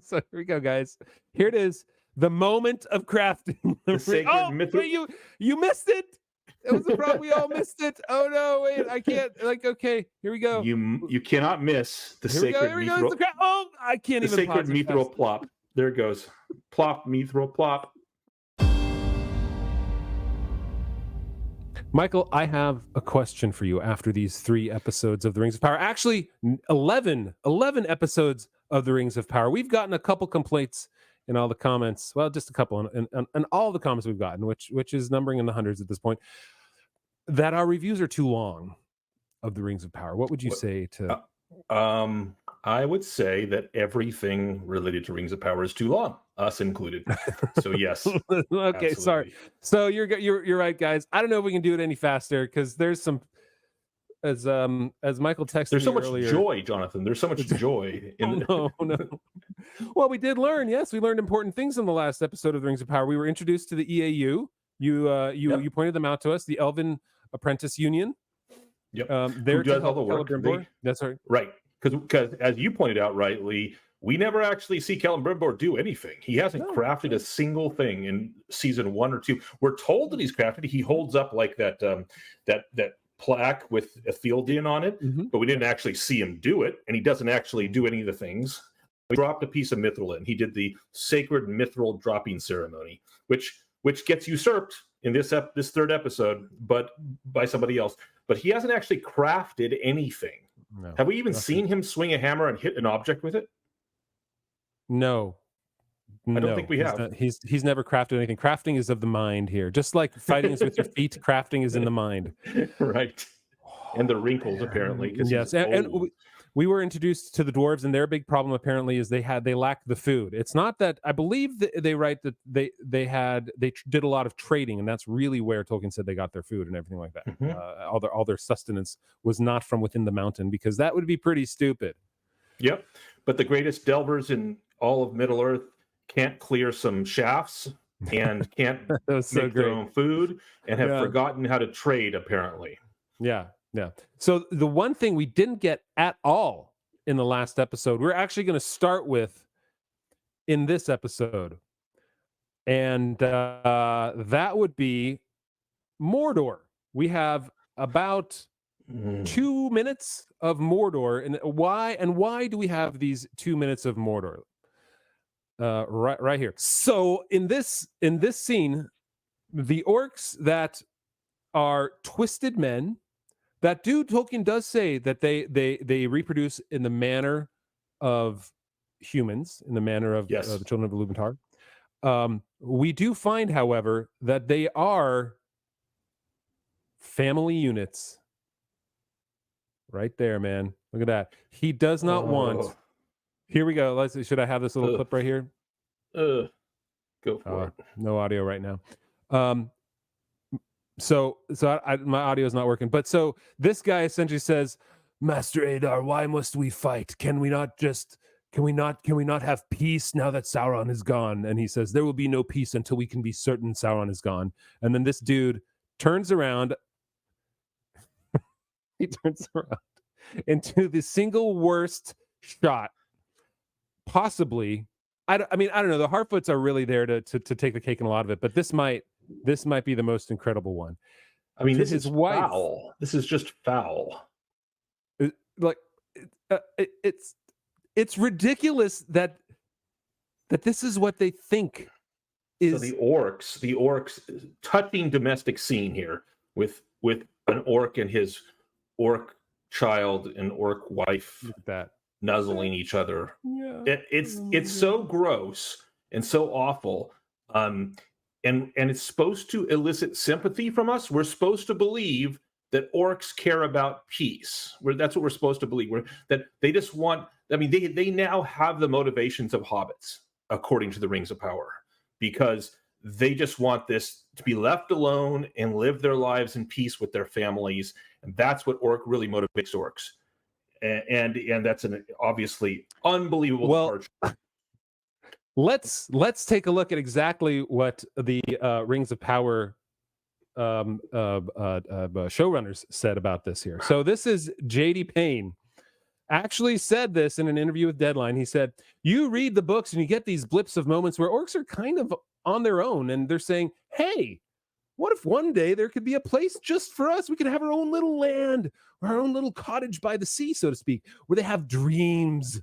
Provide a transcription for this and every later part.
So here we go, guys. Here it is. The moment of crafting. Wait, you missed it. It was a problem. We all missed it. Oh no, wait, I can't. Okay, here we go. You cannot miss the here sacred we go. Here we go. I can't even. The sacred mithril plop. There it goes. Plop, mithril plop. Michael, I have a question for you after these 3 episodes of The Rings of Power. Actually, 11 episodes of The Rings of Power. We've gotten a couple complaints in all the comments. Well, just a couple, and all the comments we've gotten, which is numbering in the hundreds at this point, that our reviews are too long of The Rings of Power. What would you say to... I would say that everything related to Rings of Power is too long, us included. So yes. Okay, absolutely. Sorry. So you're right, guys. I don't know if we can do it any faster because there's some, as Michael texted there's so me much earlier, joy, Jonathan. There's so much joy. No. Well, we did learn. Yes, we learned important things in the last episode of The Rings of Power. We were introduced to the EAU. You pointed them out to us. The Elven Apprentice Union. Yep. Who does all the work? That's right. Right. Because as you pointed out rightly, we never actually see Celebrimbor do anything. He hasn't crafted a single thing in season 1 or 2. We're told that he's crafted. He holds up like that plaque with Ethildian on it, but we didn't actually see him do it, and he doesn't actually do any of the things. He dropped a piece of mithril in. He did the sacred mithril dropping ceremony, which gets usurped in this 3rd episode, but by somebody else. But he hasn't actually crafted anything. No, have we even seen him swing a hammer and hit an object with it? No. I don't think we have. He's never crafted anything. Crafting is of the mind here. Just like fighting is with your feet, crafting is in the mind. Right. And the wrinkles, apparently. Yes, and we were introduced to the dwarves, and their big problem apparently is they lack the food. It's not that, I believe they write that they did a lot of trading, and that's really where Tolkien said they got their food and everything like that. Mm-hmm. All their sustenance was not from within the mountain, because that would be pretty stupid. Yep. But the greatest delvers in all of Middle Earth can't clear some shafts and can't make their own food and have forgotten how to trade, apparently. Yeah. So the one thing we didn't get at all in the last episode, we're actually going to start with in this episode. And that would be Mordor. We have about 2 minutes of Mordor. And why do we have these 2 minutes of Mordor? Right here. So in this scene, the orcs that are twisted men, that Tolkien does say that they reproduce in the manner of humans, in the manner of the children of Ilúvatar. We do find, however, that they are family units. Right there, man. Look at that. He does not want... Here we go. Should I have this little clip right here? Go for it. No audio right now. So my audio is not working. But so this guy essentially says, "Master Adar, why must we fight? Can we not have peace now that Sauron is gone?" And he says, "There will be no peace until we can be certain Sauron is gone." And then this dude turns around. He turns around into the single worst shot possibly. I don't know. The Harfoots are really there to take the cake in a lot of it, but this might be the most incredible one. I mean, this is foul. This is just foul. It's ridiculous that this is what they think is. So the orcs touching domestic scene here with an orc and his orc child and orc wife. Look at that. Nuzzling each other. Yeah. It's so gross and so awful. And it's supposed to elicit sympathy from us. We're supposed to believe that orcs care about peace. That's what we're supposed to believe. That they just want. I mean, they now have the motivations of hobbits, according to the Rings of Power, because they just want this to be left alone and live their lives in peace with their families, and that's what really motivates orcs. And that's an obviously unbelievable departure. Let's take a look at exactly what the Rings of Power showrunners said about this here. So this is J.D. Payne actually said this in an interview with Deadline. He said, you read the books and you get these blips of moments where orcs are kind of on their own, and they're saying, hey, what if one day there could be a place just for us? We could have our own little land, or our own little cottage by the sea, so to speak, where they have dreams,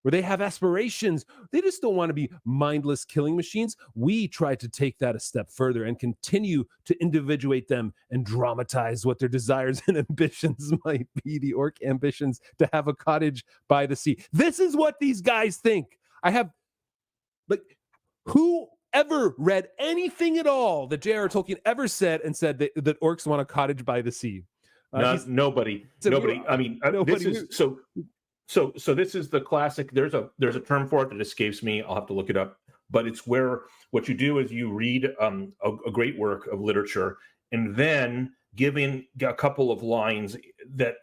where they have aspirations. They just don't want to be mindless killing machines. We try to take that a step further and continue to individuate them and dramatize what their desires and ambitions might be. The orc ambitions to have a cottage by the sea. This is what these guys think. I have, like, who ever read anything at all that J.R. Tolkien ever said and said that orcs want a cottage by the sea? Nobody. I mean, this is so this is the classic. There's a term for it that escapes me. I'll have to look it up. But it's where what you do is you read a great work of literature, and then giving a couple of lines that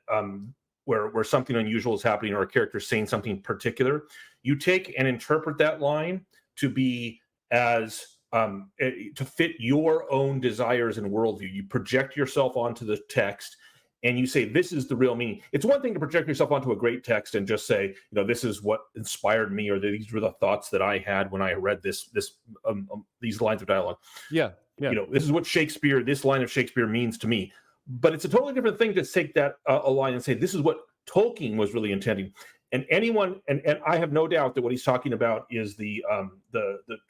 where something unusual is happening, or a character saying something particular. You take and interpret that line to be as to fit your own desires and worldview. You project yourself onto the text, and you say, this is the real meaning. It's one thing to project yourself onto a great text and just say, this is what inspired me, or these were the thoughts that I had when I read these lines of dialogue. Yeah. This is what this line of Shakespeare means to me. But it's a totally different thing to take that a line and say, this is what Tolkien was really intending. And anyone, and I have no doubt that what he's talking about is the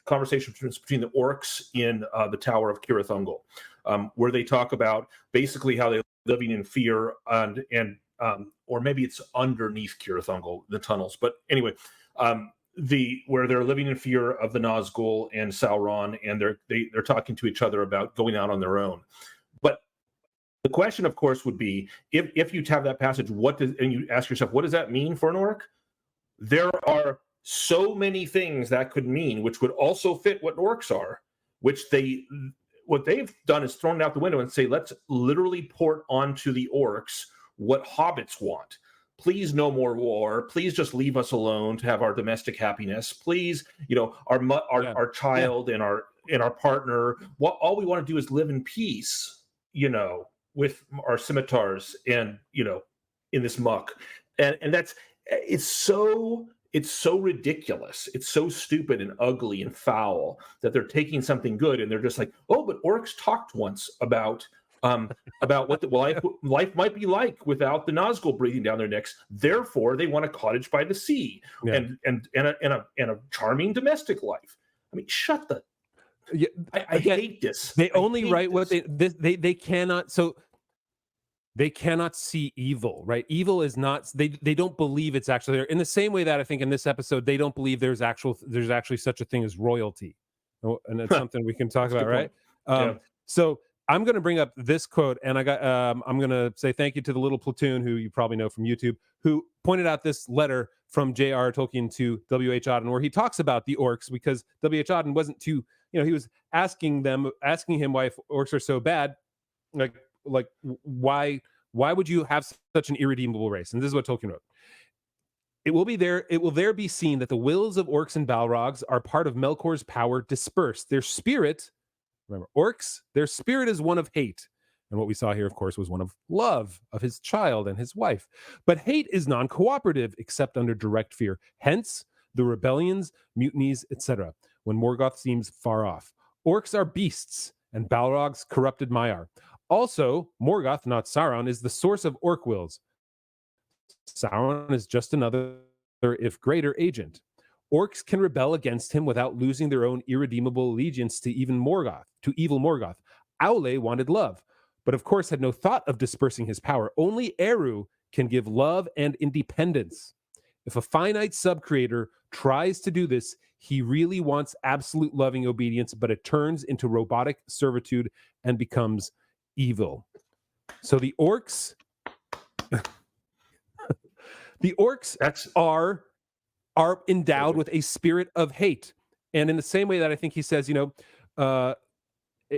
conversation between the orcs in the Tower of Cirith Ungol, where they talk about basically how they're living in fear and or maybe it's underneath Cirith Ungol, the tunnels. But anyway, where they're living in fear of the Nazgul and Sauron, and they're talking to each other about going out on their own. But the question, of course, would be, if you have that passage, and you ask yourself, what does that mean for an orc? There are so many things that could mean, which would also fit what orcs are, what they've done is thrown it out the window and say, let's literally port onto the orcs what hobbits want. Please, no more war. Please just leave us alone to have our domestic happiness. Please, our child and our partner. All we want to do is live in peace, with our scimitars and in this muck, and it's so ridiculous, it's so stupid and ugly and foul that they're taking something good and they're just like, oh, but orcs talked once about what the life might be like without the Nazgul breathing down their necks. Therefore, they want a cottage by the sea and a charming domestic life. I mean, shut the. Yeah, I hate this. They only write what they cannot. So they cannot see evil, right? Evil is not. They don't believe it's actually there. In the same way that I think in this episode they don't believe there's actually such a thing as royalty, and it's something we can talk about, right? So I'm going to bring up this quote, and I'm going to say thank you to the little platoon who you probably know from YouTube, who pointed out this letter from J.R. Tolkien to W.H. Auden, where he talks about the orcs, because W.H. Auden wasn't too. He was asking him why orcs are so bad, like why would you have such an irredeemable race? And this is what Tolkien wrote. It will there be seen that the wills of orcs and balrogs are part of Melkor's power dispersed. Their spirit, remember, orcs, their spirit is one of hate. And what we saw here, of course, was one of love of his child and his wife. But hate is non-cooperative except under direct fear. Hence, the rebellions, mutinies, etc., when Morgoth seems far off. Orcs are beasts, and Balrogs corrupted Maiar. Also, Morgoth, not Sauron, is the source of orc wills. Sauron is just another, if greater, agent. Orcs can rebel against him without losing their own irredeemable allegiance to evil Morgoth. Aule wanted love, but of course had no thought of dispersing his power. Only Eru can give love and independence. If a finite sub-creator tries to do this, he really wants absolute loving obedience, but it turns into robotic servitude and becomes evil. So the orcs, are endowed with a spirit of hate. And in the same way that I think he says, in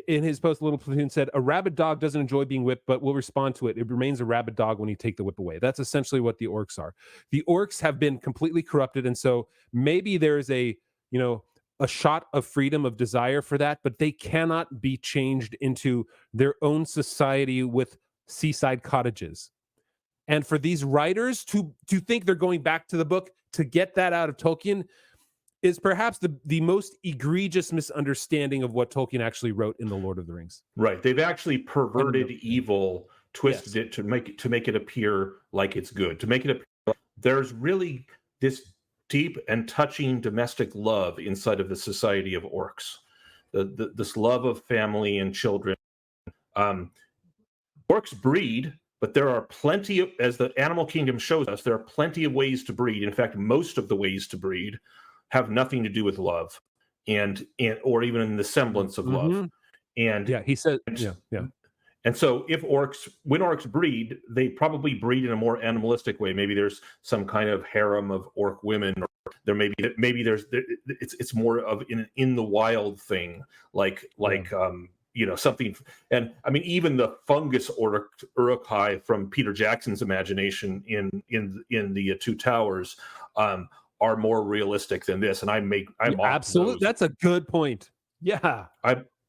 his post, Little Platoon said, a rabid dog doesn't enjoy being whipped, but will respond to it. It remains a rabid dog when you take the whip away. That's essentially what the orcs are. The orcs have been completely corrupted. And so maybe there's a shot of freedom of desire for that, but they cannot be changed into their own society with seaside cottages. And for these writers to think they're going back to the book to get that out of Tolkien is perhaps the most egregious misunderstanding of what Tolkien actually wrote in The Lord of the Rings. Right. They've actually perverted evil, twisted it to make it appear like it's good, to make it appear there's really this deep and touching domestic love inside of the society of orcs. This love of family and children. Orcs breed, but there are plenty of, as the animal kingdom shows us, there are plenty of ways to breed. In fact, most of the ways to breed have nothing to do with love and or even in the semblance of love. And yeah, he said, And so when orcs breed, they probably breed in a more animalistic way. Maybe there's some kind of harem of orc women, or it's more of in the wild thing, like something. And I mean, even the fungus Uruk-hai from Peter Jackson's imagination in the Two Towers are more realistic than this. And absolutely, that's a good point. Yeah,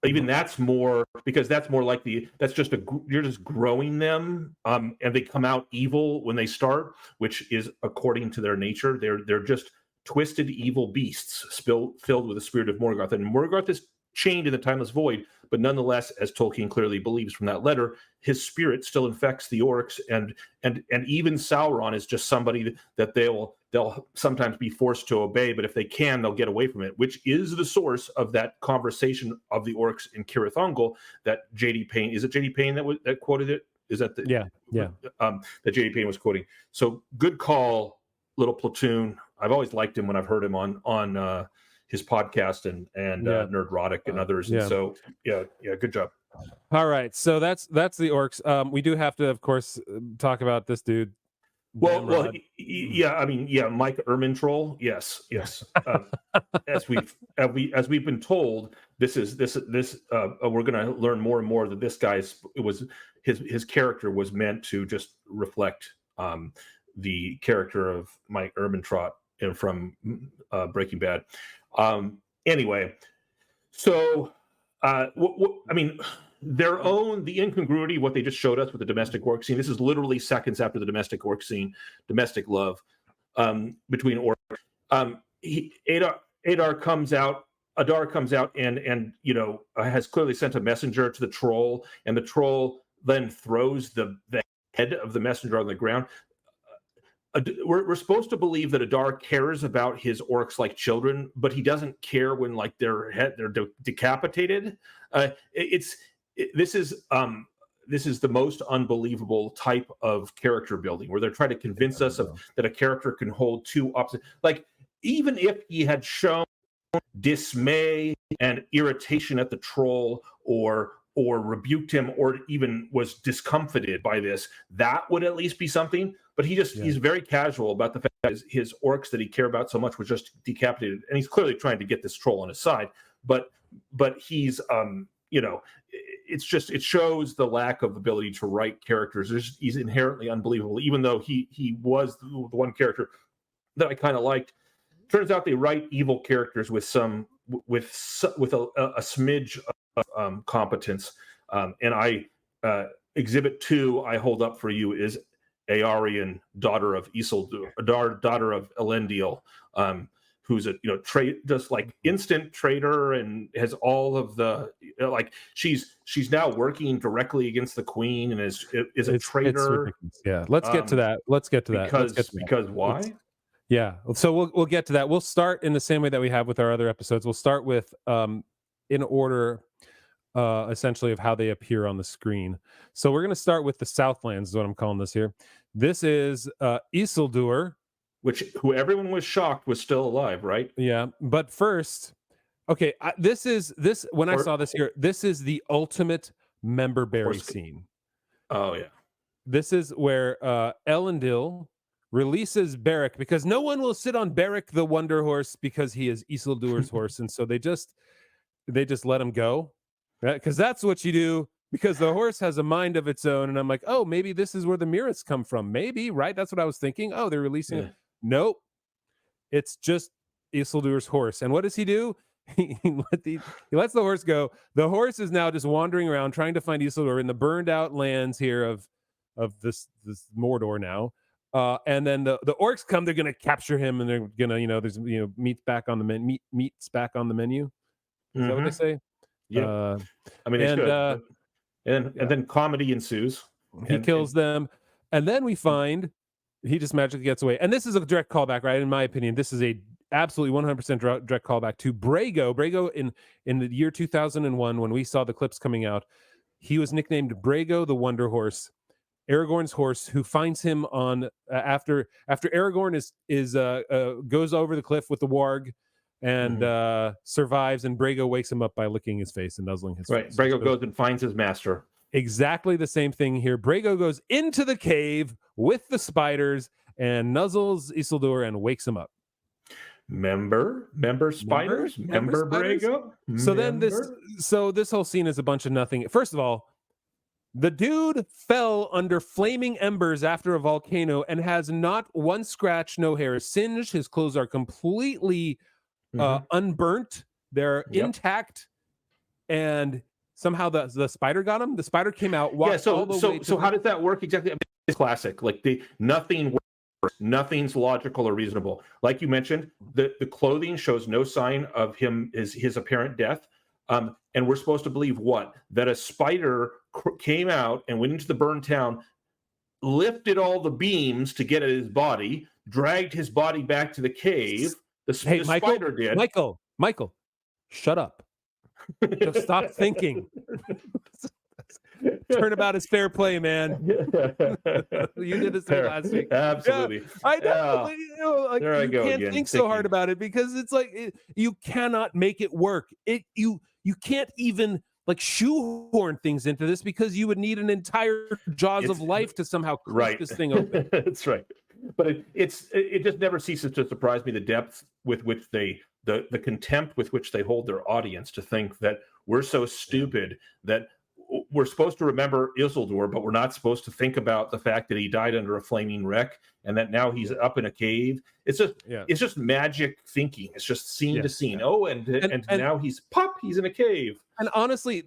even that's more, because that's more like you're just growing them, and they come out evil when they start, which is according to their nature. They're just twisted evil beasts filled with the spirit of Morgoth, and Morgoth is chained in the timeless void, but nonetheless, as Tolkien clearly believes from that letter, his spirit still infects the orcs, and even Sauron is just somebody that they'll sometimes be forced to obey, but if they can, they'll get away from it, which is the source of that conversation of the orcs in Cirith Ungol that J.D. Payne, is it J.D. Payne that quoted it? Is that that J.D. Payne was quoting? So good call, Little Platoon. I've always liked him when I've heard him on his podcast and Nerdrotic and others. And so good job. All right, so that's the orcs. We do have to, of course, talk about this dude. Well, Mike Ehrmantroll. Yes. As we've been told, we're going to learn more and more that this guy's his character was meant to just reflect the character of Mike Ehrmantraut from Breaking Bad. Anyway, so the incongruity, what they just showed us with the domestic orc scene. This is literally seconds after the domestic orc scene, domestic love between orcs. Adar comes out and has clearly sent a messenger to the troll, and the troll then throws the head of the messenger on the ground. We're supposed to believe that Adar cares about his orcs like children, but he doesn't care when they're decapitated. This is the most unbelievable type of character building, where they're trying to convince us that a character can hold two opposite. Like, even if he had shown dismay and irritation at the troll, or rebuked him, or even was discomfited by this, that would at least be something. But he's very casual about the fact that his orcs that he cared about so much was just decapitated, and he's clearly trying to get this troll on his side. But he's it shows the lack of ability to write characters. He's inherently unbelievable, even though he was the one character that I kind of liked. Turns out they write evil characters with a smidge of competence. And Exhibit 2 I hold up for you is Aarion, daughter of Isildur, daughter of Elendil, who's just like instant traitor, and has all of the she's now working directly against the queen, and is a traitor. Let's get to that. Because why? So we'll get to that. We'll start in the same way that we have with our other episodes. We'll start with in order essentially of how they appear on the screen. So we're going to start with the Southlands, is what I'm calling this here. This is Isildur, who everyone was shocked was still alive, right? Yeah, but first, okay, I saw this here, this is the ultimate member berry scene. Oh yeah, this is where Elendil releases Beric, because no one will sit on Beric the Wonder Horse because he is Isildur's horse, and so they just let him go, because that's what you do, because the horse has a mind of its own. And I'm like, oh, maybe this is where the Mirrors come from, maybe, right? That's what I was thinking. Oh, they're releasing it. Nope, it's just Isildur's horse. And what does he do? He lets the horse go. The horse is now just wandering around trying to find Isildur in the burned out lands here of this Mordor now. And then the orcs come, they're gonna capture him, and they're gonna, there's meat's back on the meat's back on the menu. Is that what they say? Yeah. I mean, they and should. And then comedy ensues. He kills them, and then we find he just magically gets away. And this is a direct callback, right? In my opinion, this is a absolutely 100% direct callback to Brago. Brago in the year 2001, when we saw the clips coming out, he was nicknamed Brago the Wonder Horse, Aragorn's horse, who finds him on after Aragorn is goes over the cliff with the warg and survives, and Brago wakes him up by licking his face and nuzzling his face. Brago goes and finds his master. Exactly the same thing here. Brago goes into the cave with the spiders and nuzzles Isildur and wakes him up. Member spiders? Member Brago? So then this whole scene is a bunch of nothing. First of all, the dude fell under flaming embers after a volcano and has not one scratch, no hair, singed. His clothes are completely unburnt. They're intact, and somehow the spider got him. The spider came out. So how did that work exactly? I mean, it's classic. Like nothing works. Nothing's logical or reasonable. Like you mentioned, the clothing shows no sign of his apparent death. And we're supposed to believe what? That a spider came out and went into the burned town, lifted all the beams to get at his body, dragged his body back to the cave. The spider did. Michael, shut up. Just stop thinking. Turnabout is fair play, man. You did this last week. Absolutely. Yeah, I know. You can't think so hard about it, because it's like you cannot make it work. You can't even shoehorn things into this, because you would need an entire jaws of life to somehow crack this thing open. That's right. But it just never ceases to surprise me, the depth with which the contempt with which they hold their audience, to think that we're so stupid that we're supposed to remember Isildur, but we're not supposed to think about the fact that he died under a flaming wreck and that now he's up in a cave. It's just magic thinking. It's just scene to scene. Oh, and now he's in a cave. And honestly,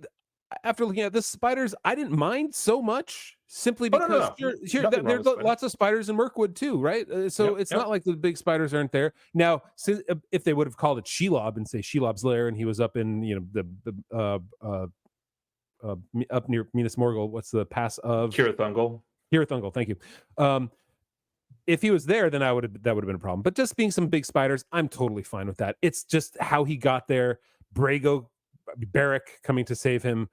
after looking at the spiders, I didn't mind so much, simply because there's lots of spiders in Mirkwood too, right? So it's not like the big spiders aren't there. Now, if they would have called it Shelob and say Shelob's lair, and he was up in up near Minas Morgul, what's the pass of Cirithungol? Thank you. If he was there, then that would have been a problem. But just being some big spiders, I'm totally fine with that. It's just how he got there. Beric coming to save him.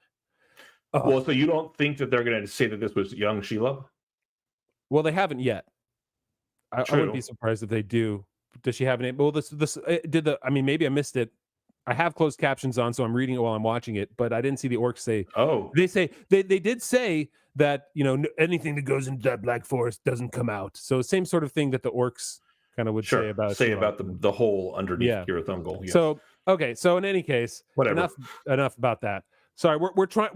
Well, so you don't think that they're going to say that this was young Shelob? Well, they haven't yet. I wouldn't be surprised if they do. Does she have any? Well, maybe I missed it. I have closed captions on, so I'm reading it while I'm watching it, but I didn't see the orcs say. Oh, they did say that anything that goes into that black forest doesn't come out. So same sort of thing that the orcs kind of would say about the hole underneath Cirithungol. Yes. So okay, so in any case, whatever. Enough about that. Sorry, we're trying.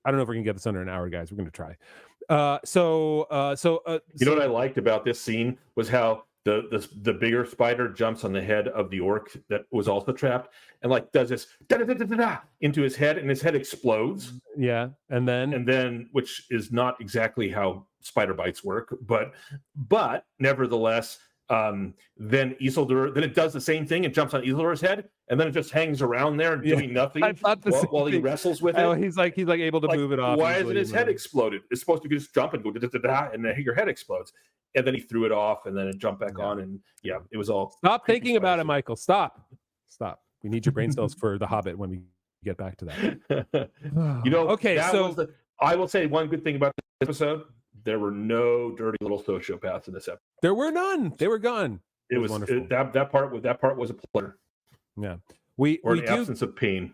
I don't know if we're gonna get this under an hour, guys. We're gonna try. You know what I liked about this scene was how the bigger spider jumps on the head of the orc that was also trapped and does this into his head, and his head explodes. Yeah, and then which is not exactly how spider bites work, but nevertheless, then Isildur, then it does the same thing. It jumps on Isildur's head, and then it just hangs around there doing nothing while he wrestles with it. Oh, he's able to move it off. Why isn't his head exploded? It's supposed to just jump and go and then your head explodes. And then he threw it off, and then it jumped back on, and it was all. Stop thinking about it, Michael. Stop. We need your brain cells for The Hobbit when we get back to that. Okay. I will say one good thing about this episode: there were no dirty little sociopaths in this episode. There were none. They were gone. It was wonderful. That part was a pleasure. Yeah, absence of pain.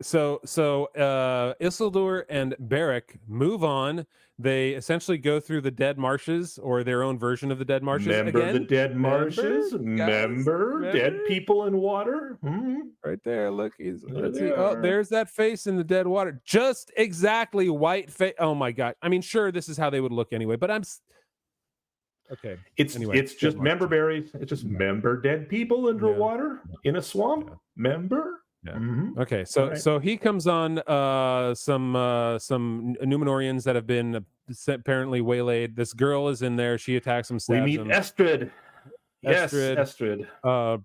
So Isildur and Beric move on. They essentially go through the dead marshes, or their own version of the dead marshes. The dead marshes. Remember dead people in water. Right there. Look, let's see. Oh, there's that face in the dead water. Just exactly white face. Oh my God. I mean, sure, this is how they would look anyway. But okay. It's just member berries. It's just member dead people underwater in a swamp. Member. Yeah. Okay, so he comes on some Numenorians that have been apparently waylaid. This girl is in there. She attacks him, We stabs meet him. Estrid. Yes, Estrid. Estrid.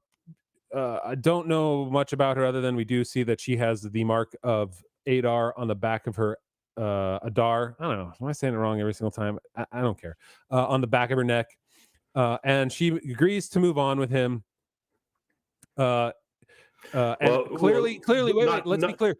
I don't know much about her other than we do see that she has the mark of Adar on the back of her Adar. I don't know. Am I saying it wrong every single time? I don't care. On the back of her neck. And she agrees to move on with him. And clearly, wait, let's be clear.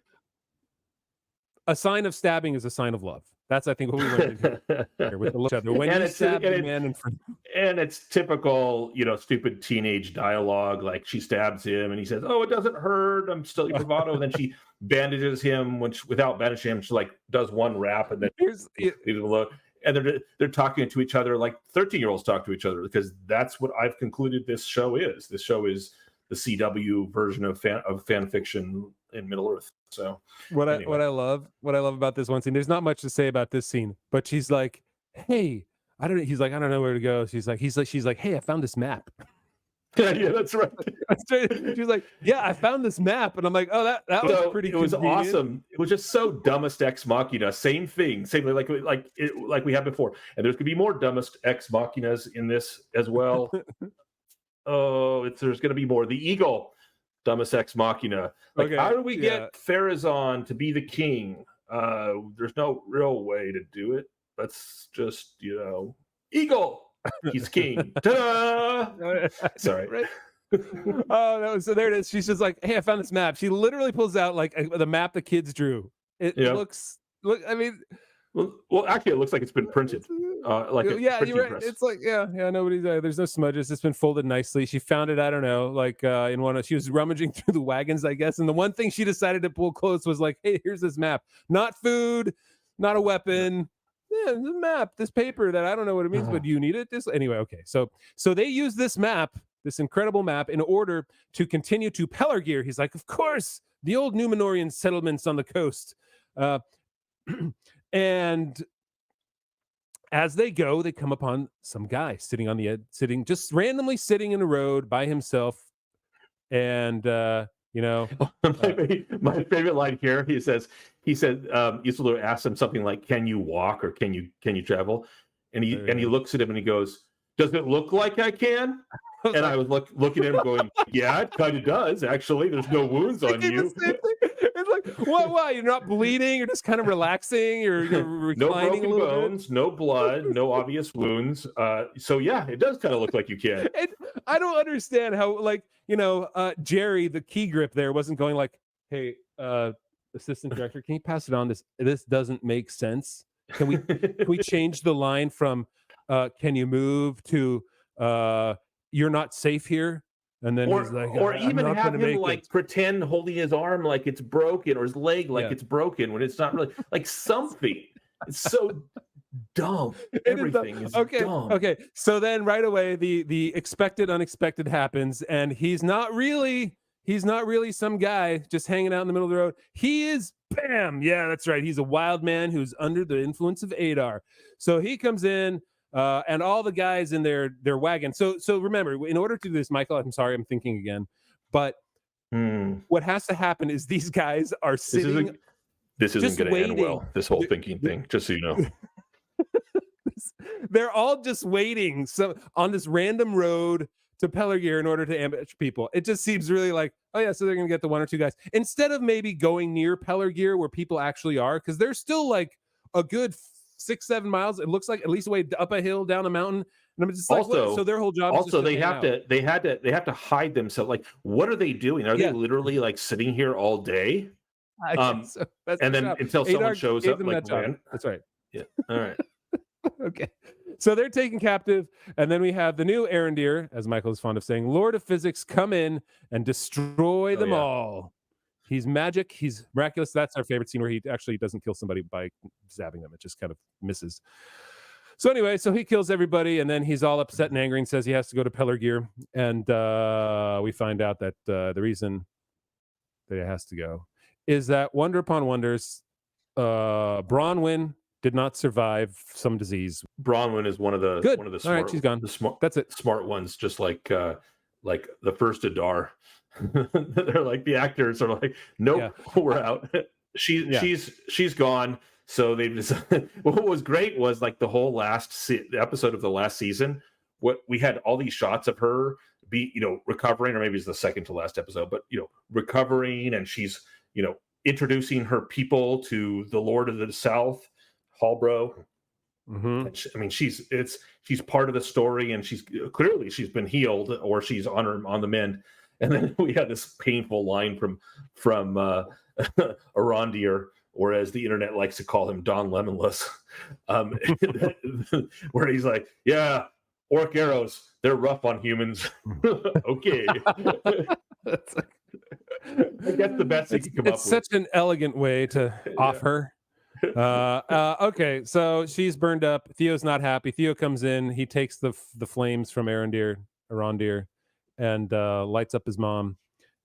A sign of stabbing is a sign of love. That's, I think, what we learned here with the look other. When you stab the man in front, and it's typical, stupid teenage dialogue. Like she stabs him, and he says, "Oh, it doesn't hurt. I'm still your bravado." And then she bandages him. Without bandaging him, she like does one wrap, and then leaves him alone. And they're talking to each other like 13-year-olds talk to each other, because that's what I've concluded this show is. This show is the CW version of fan fiction in Middle Earth. So what I love about this one scene, there's not much to say about this scene, but she's like, "Hey, he's like, I don't know where to go." She's like, "Hey, I found this map." Yeah, that's right. She's like, "Yeah, I found this map," and I'm like, "Oh, that was pretty. It was awesome. It was just so dumbest ex machina. Same thing, like we had before. And there's gonna be more dumbest ex machinas in this as well. There's gonna be more. The eagle, dumbest ex machina. Like, how do we get Pharazôn to be the king? There's no real way to do it. Let's just, eagle. He's king. Ta-da! Sorry. Right. So there it is. She's just like, "Hey, I found this map." She literally pulls out like the map the kids drew. I mean, well, actually, it looks like it's been printed. You're right. It's like, nobody's there's no smudges. It's been folded nicely. She found it, I don't know, like she was rummaging through the wagons, I guess. And the one thing she decided to pull close was like, "Hey, here's this map. Not food, not a weapon." Yeah, the map, this paper that I don't know what it means, but do you need it? Anyway, okay. So they use this map, this incredible map, in order to continue to Pelargir. He's like, "Of course, the old Numenorian settlements on the coast." And as they go, they come upon some guy sitting on the edge, just randomly sitting in a road by himself. And my favorite line here, he said Isildur asked him something like, "Can you walk, or can you travel?" And he looks at him and he goes, "Does it look like I can?" And I was looking at him going, "Yeah, it kind of does, actually. There's no wounds on you." It's like, why? You're not bleeding. You're just kind of relaxing. You're reclining. No broken bones, no blood, no obvious wounds. So yeah, it does kind of look like you can. I don't understand how, Jerry, the key grip there, wasn't going like, "Hey, assistant director, can you pass it on? This doesn't make sense. Can we change the line from can you move to you're not safe here?" And then he's like, or even have him like pretend holding his arm like it's broken, or his leg like it's broken, when it's not really, like something. It's so dumb. Everything is dumb. Okay. So then right away the expected unexpected happens, and he's not really some guy just hanging out in the middle of the road. He is, bam, yeah, that's right. He's a wild man who's under the influence of Adar. So he comes in, and all the guys in their wagon. So remember, in order to do this, Michael, I'm sorry, I'm thinking again, but what has to happen is these guys are sitting. This isn't going to end well. This whole thinking thing, just so you know. They're all just waiting on this random road to Pelargir in order to ambush people. It just seems really like, oh yeah, so they're going to get the one or two guys. Instead of maybe going near Pelargir where people actually are, because they're still like a good 6-7 miles. It looks like, at least way up a hill, down a mountain. And I'm just like, so their whole job. Also, they have to hide themselves. Like, what are they doing? Are they literally like sitting here all day? So. That's and then job. until someone shows up, like, that's right. Yeah. All right. Okay. So they're taken captive, and then we have the new Arendir, as Michael is fond of saying, Lord of Physics, come in and destroy them all. He's magic. He's miraculous. That's our favorite scene, where he actually doesn't kill somebody by zapping them. It just kind of misses. So anyway, so he kills everybody, and then he's all upset and angry and says he has to go to Pelargir. And we find out that the reason that he has to go is that, wonder upon wonders, Bronwyn did not survive some disease. Bronwyn is one of the smart. All right, she's gone. That's it. Smart ones, just like the first Adar. They're like, the actors are like, nope, we're out. She's gone. So they just what was great was like the whole episode of the last season. What we had all these shots of her be, recovering, or maybe it's the second to last episode, but recovering, and she's introducing her people to the Lord of the South, Halbro. Mm-hmm. I mean, she's part of the story, and she's been healed, or she's on the mend. And then we had this painful line from Arondir, or as the internet likes to call him, Don Lemonless, where he's like, "Yeah, orc arrows, they're rough on humans." Okay. I guess the best he could come up with. It's such an elegant way to off her. Okay, so she's burned up. Theo's not happy. Theo comes in. He takes the flames from Arondir, and lights up his mom.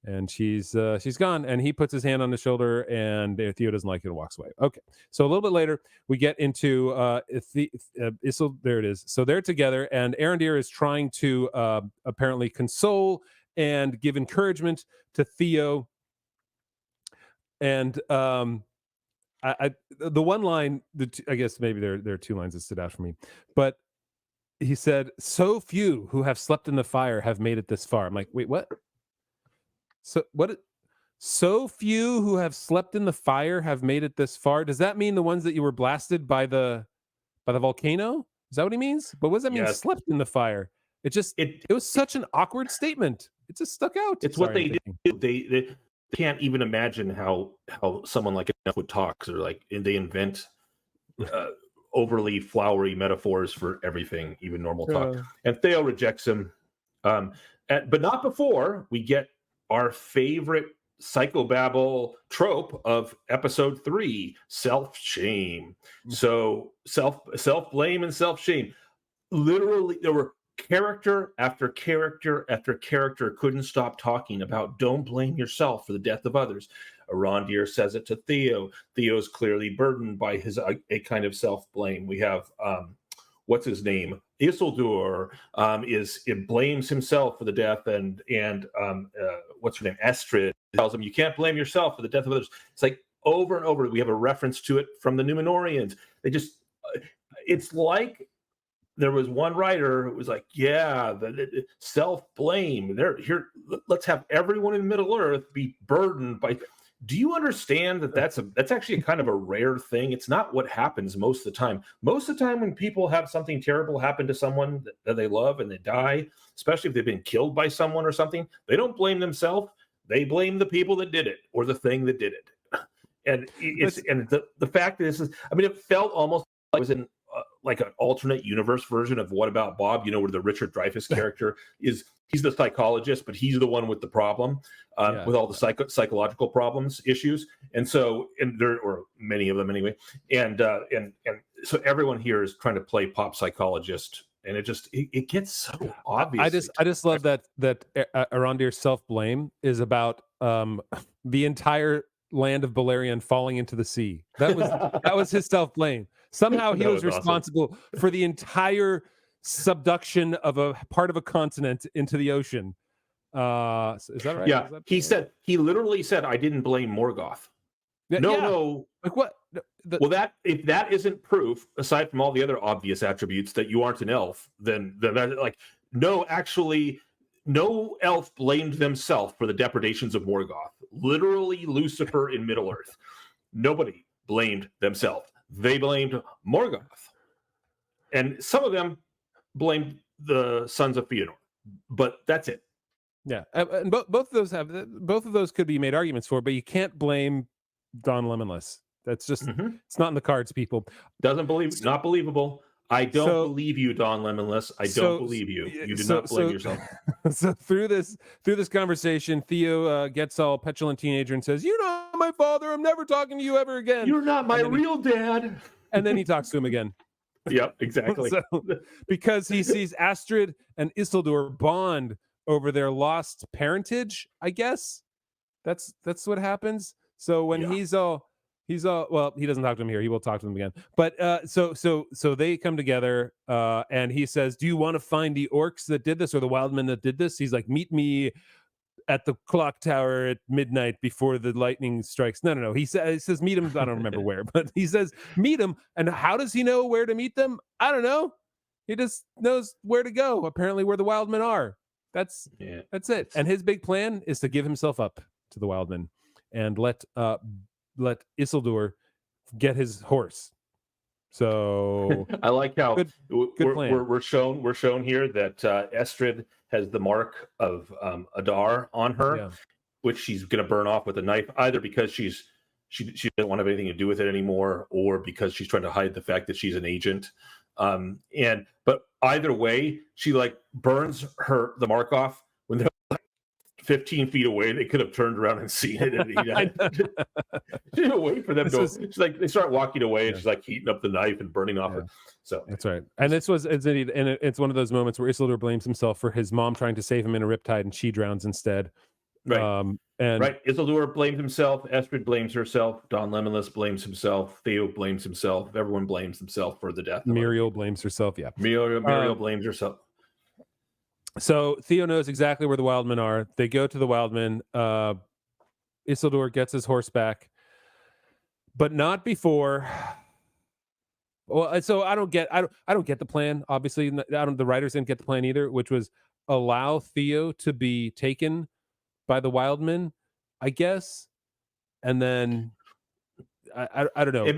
And she's gone. And he puts his hand on his shoulder, and Theo doesn't like it and walks away. Okay, so a little bit later, we get into Issel. There it is. So they're together, and Arondir is trying to apparently console and give encouragement to Theo. And the one line, I guess maybe there are two lines that stood out for me, but he said, "So few who have slept in the fire have made it this far." I'm like, wait, what? So what? So few who have slept in the fire have made it this far. Does that mean the ones that you were blasted by the volcano? Is that what he means? But what does that mean? Yes. Slept in the fire? It was such an awkward statement. It just stuck out. It's what they do. They can't even imagine how someone like Enough would talk. So they invent overly flowery metaphors for everything, even normal talk. And Theo rejects him, but not before we get our favorite psychobabble trope of episode 3: self-shame. So self-blame and self-shame. Literally, there were character after character after character couldn't stop talking about don't blame yourself for the death of others. Arondir says it to Theo. Theo's clearly burdened by a kind of self-blame. We have what's his name? Isildur blames himself for the death, and what's her name? Estrid tells him, "You can't blame yourself for the death of others." It's like over and over. We have a reference to it from the Numenorians. It's like there was one writer who was like, "Yeah, the self-blame. Let's have everyone in Middle Earth be burdened by." Do you understand that that's actually a kind of a rare thing? It's not what happens most of the time. Most of the time, when people have something terrible happen to someone that they love and they die, especially if they've been killed by someone or something, they don't blame themselves. They blame the people that did it or the thing that did it. And the fact that it felt almost like it was in like an alternate universe version of What About Bob, where the Richard Dreyfuss character he's the psychologist, but he's the one with the problem, with all the psychological problems, issues. And there, or many of them anyway. And so everyone here is trying to play pop psychologist, and it gets so obvious. I just love that Arondir's self-blame is about the entire land of Beleriand falling into the sea. That was his self-blame. Somehow he was responsible for the entire subduction of a part of a continent into the ocean. Is that right? Yeah, he literally said, "I didn't blame Morgoth." No. Like what? Well, if that isn't proof, aside from all the other obvious attributes that you aren't an elf, then that, like, no, actually, no elf blamed themselves for the depredations of Morgoth. Literally, Lucifer in Middle Earth. Nobody blamed themselves. They blamed Morgoth. And some of them blamed the sons of Fëanor. But that's it. Yeah. And both of those could be made arguments for, but you can't blame Don Lemonless. That's just, it's not in the cards, people. Not believable. I don't believe you, Don Lemonless. I don't believe you. You did not blame yourself. So through this conversation, Theo gets all petulant teenager and says, "You're not my father. I'm never talking to you ever again. You're not my real dad." And then he talks to him again. Yep, exactly. Because he sees Astrid and Isildur bond over their lost parentage, I guess. That's what happens. So when he's all well, he doesn't talk to him here. He will talk to them again. But so they come together, and he says, "Do you want to find the orcs that did this or the wildmen that did this?" He's like, "Meet me at the clock tower at midnight before the lightning strikes. No. He says meet him. I don't remember where, but he says meet him. And how does he know where to meet them? I don't know. He just knows where to go. Apparently, where the Wildmen are. That's it. And his big plan is to give himself up to the Wildmen and let Isildur get his horse. So I like how good plan. we're shown here that Estrid has the mark of Adar on her, which she's going to burn off with a knife, either because she doesn't want to have anything to do with it anymore, or because she's trying to hide the fact that she's an agent. But either way, she like burns the mark off when they're like 15 feet away. They could have turned around and seen it. And she didn't wait for them she's like, they start walking away, and she's like heating up the knife and burning off it. So that's right. And it's one of those moments where Isildur blames himself for his mom trying to save him in a riptide, and she drowns instead. Right. Isildur blames himself. Estrid blames herself. Don Lemonless blames himself. Theo blames himself. Everyone blames himself for the death. Muriel blames herself. Yeah. Muriel blames herself. So Theo knows exactly where the Wildmen are. They go to the Wildmen. Isildur gets his horse back, but not before. Well, so I don't get the plan. Obviously, the writers didn't get the plan either, which was allow Theo to be taken by the Wildmen, I guess, and then I don't know. It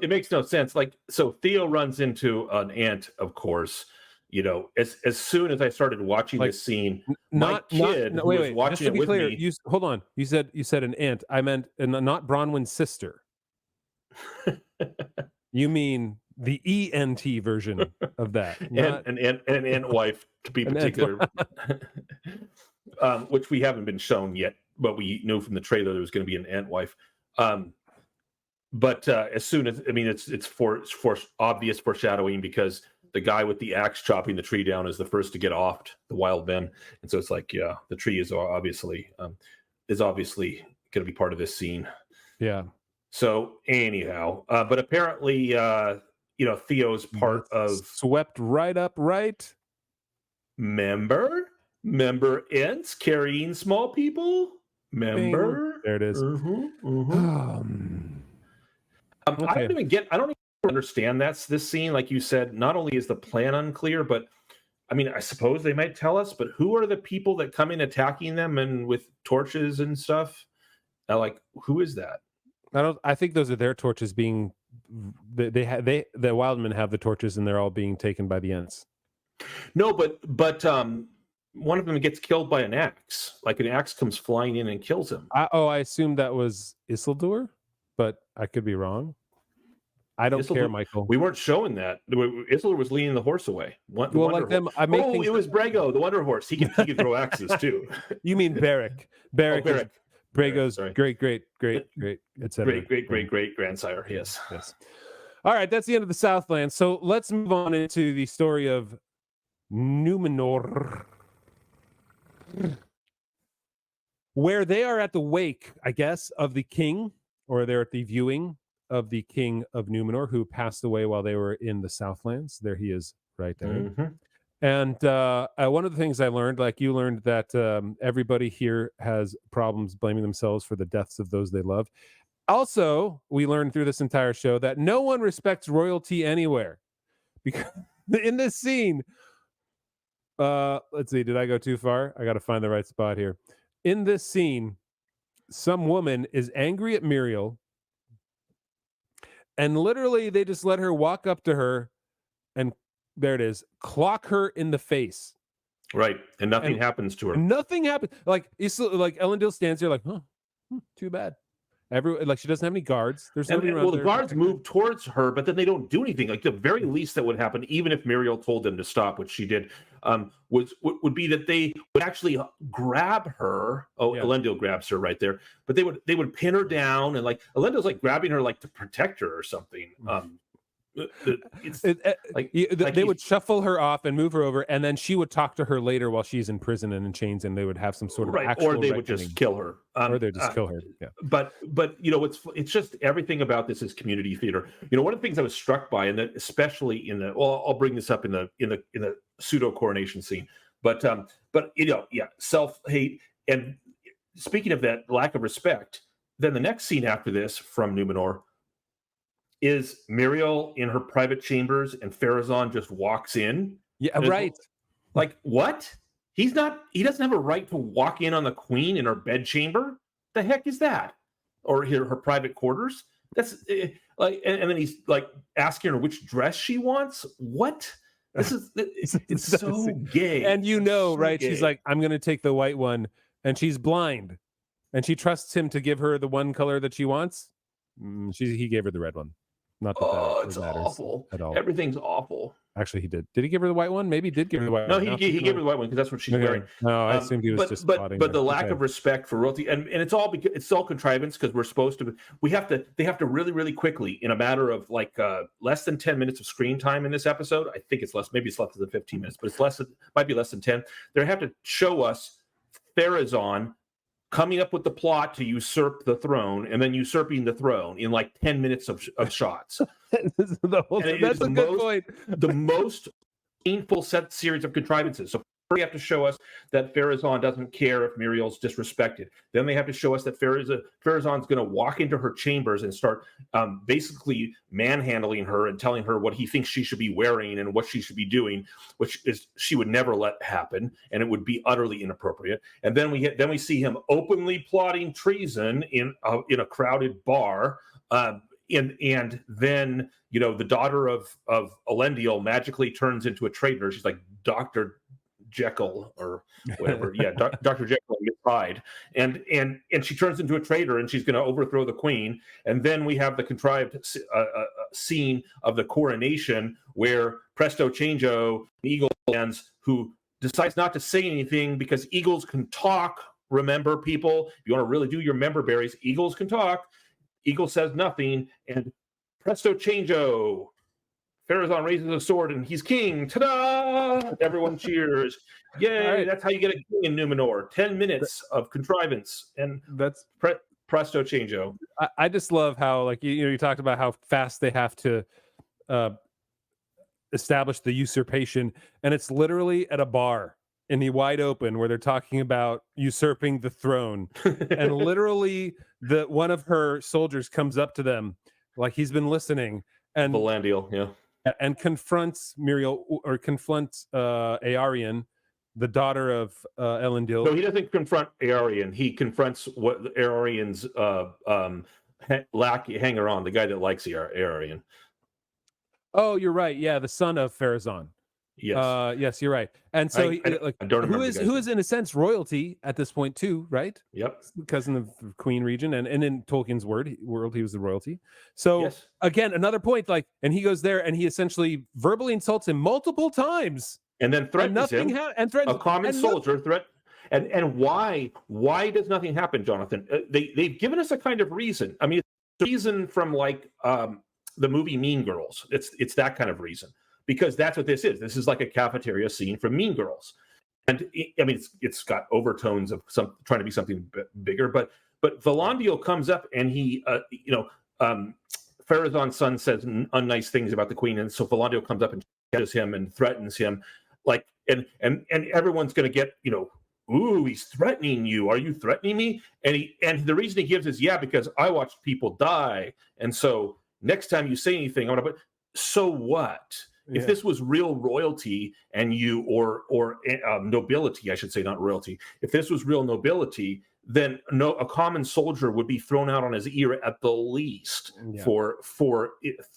makes no sense. Like, so Theo runs into an ant, of course. You know, as soon as I started watching this scene, my kid who was watching it with me. Hold on, you said an ant. I meant not Bronwyn's sister. You mean the ENT version of that, an ant wife to be particular. Which we haven't been shown yet, but we knew from the trailer there was going to be an ant wife. But as soon as, I mean, it's for obvious foreshadowing, because the guy with the axe chopping the tree down is the first to get offed, the Wildmen, and so it's like, yeah, the tree is obviously going to be part of this scene. Yeah. So anyhow, but apparently, Theo's part of swept right up, right? Member ants carrying small people. Member. There it is. Okay. I don't even understand this scene. Like you said, not only is the plan unclear, but I mean, I suppose they might tell us, but who are the people that come in attacking them and with torches and stuff? Like, who is that? I think those are their torches being. The Wildmen have the torches, and they're all being taken by the ants. No, but one of them gets killed by an axe. Like, an axe comes flying in and kills him. I assumed that was Isildur, but I could be wrong. I don't care, Michael. We weren't showing that. Isildur was leading the horse away. It was Brego, the Wonder Horse. He can throw axes too. You mean Beric? Beric. Brego's great, etc. Great grandsire. Yes. All right, that's the end of the Southland. So let's move on into the story of Numenor, where they are at the wake, I guess, of the king, or they're at the viewing of the king of Numenor, who passed away while they were in the Southlands. There he is, right there. Mm-hmm. And one of the things I learned, like you learned, that everybody here has problems blaming themselves for the deaths of those they love. Also, we learned through this entire show that no one respects royalty anywhere. Because in this scene, let's see, did I go too far? I got to find the right spot here. In this scene, some woman is angry at Muriel, and literally they just let her walk up to her and, there it is, clock her in the face. Right, and nothing happens to her. Nothing happens. Like Elendil stands there like, too bad. Like, she doesn't have any guards. There's nobody around. Well, the guards move towards her, but then they don't do anything. Like, the very least that would happen, even if Muriel told them to stop, which she did, would be that they would actually grab her. Elendil grabs her right there, but they would pin her down, and like Elendil's like grabbing her like to protect her or something. They would shuffle her off and move her over, and then she would talk to her later while she's in prison and in chains, and they would have some sort of actual or they would just kill her, or they just kill her. Yeah. But it's just everything about this is community theater. One of the things I was struck by, and that especially I'll bring this up in the pseudo coronation scene, but self-hate, and speaking of that lack of respect, then the next scene after this from Numenor is Muriel in her private chambers, and Pharazôn just walks in. Yeah, right. Like, what? He doesn't have a right to walk in on the queen in her bedchamber. The heck is that? Or her private quarters? That's like, and then he's like asking her which dress she wants. What? It's so gay. And so right? Gay. She's like, I'm going to take the white one, and she's blind, and she trusts him to give her the one color that she wants. He gave her the red one. Not that it's awful at all. Everything's awful. Actually, he did. Did he give her the white one? Maybe he did give her the white one. No, he gave her the white one because that's what she's wearing. No, I assumed he was just spotting but the lack of respect for royalty, and it's all contrivance because we're supposed to. They have to really, really quickly, in a matter of like less than 10 minutes of screen time in this episode. I think it's less. Maybe it's less than 15 minutes, but might be less than 10. They have to show us Pharazôn coming up with the plot to usurp the throne, and then usurping the throne in like 10 minutes of shots. That's a good point. The most painful series of contrivances. So they have to show us that Pharazôn doesn't care if Muriel's disrespected. Then they have to show us that Pharazôn's going to walk into her chambers and start basically manhandling her and telling her what he thinks she should be wearing and what she should be doing, which is she would never let happen, and it would be utterly inappropriate. And then we see him openly plotting treason in a crowded bar. And then the daughter of Elendil magically turns into a traitor. She's like Dr. Jekyll or whatever. Yeah, Dr. Jekyll and Miss Hyde. And she turns into a traitor, and she's going to overthrow the queen. And then we have the contrived scene of the coronation where presto changeo, eagle lands, who decides not to say anything because eagles can talk. Remember, people, if you want to really do your member berries, eagles can talk. Eagle says nothing, and presto changeo. Pharazôn raises a sword, and he's king. Ta-da! Everyone cheers. Yay! Right. That's how you get a king in Numenor. 10 minutes of contrivance, and that's presto changeo. I just love how, like, you talked about how fast they have to establish the usurpation, and it's literally at a bar in the wide open where they're talking about usurping the throne, and literally one of her soldiers comes up to them like he's been listening, and Elendil, yeah, and confronts Muriel, or confronts Aarion, the daughter of Elendil. No, he doesn't confront Aarion. He confronts what Aarion's hanger-on, the guy that likes Aarion. Oh, you're right. Yeah, the son of Pharazôn. Yes. Yes, you're right. And so, I don't remember who is in a sense royalty at this point too, right? Yep. Cousin of the Queen region, and in Tolkien's world, he was the royalty. So yes. Again, another point, like, and he goes there and he essentially verbally insults him multiple times, and then threatens him. A common soldier threat. And why does nothing happen, Jonathan? They've given us a kind of reason. I mean, it's a reason from like the movie Mean Girls. It's that kind of reason. Because that's what this is. This is like a cafeteria scene from Mean Girls, and I mean it's got overtones of trying to be something bigger. But Elendil comes up and he, Pharazôn's son says unnice things about the queen, and so Elendil comes up and catches him and threatens him, like and everyone's going to get ooh, he's threatening you. Are you threatening me? And the reason he gives is because I watched people die, and so next time you say anything, I'm gonna. But so what? If this was real royalty and or nobility, I should say, not royalty. If this was real nobility, then a common soldier would be thrown out on his ear at the least for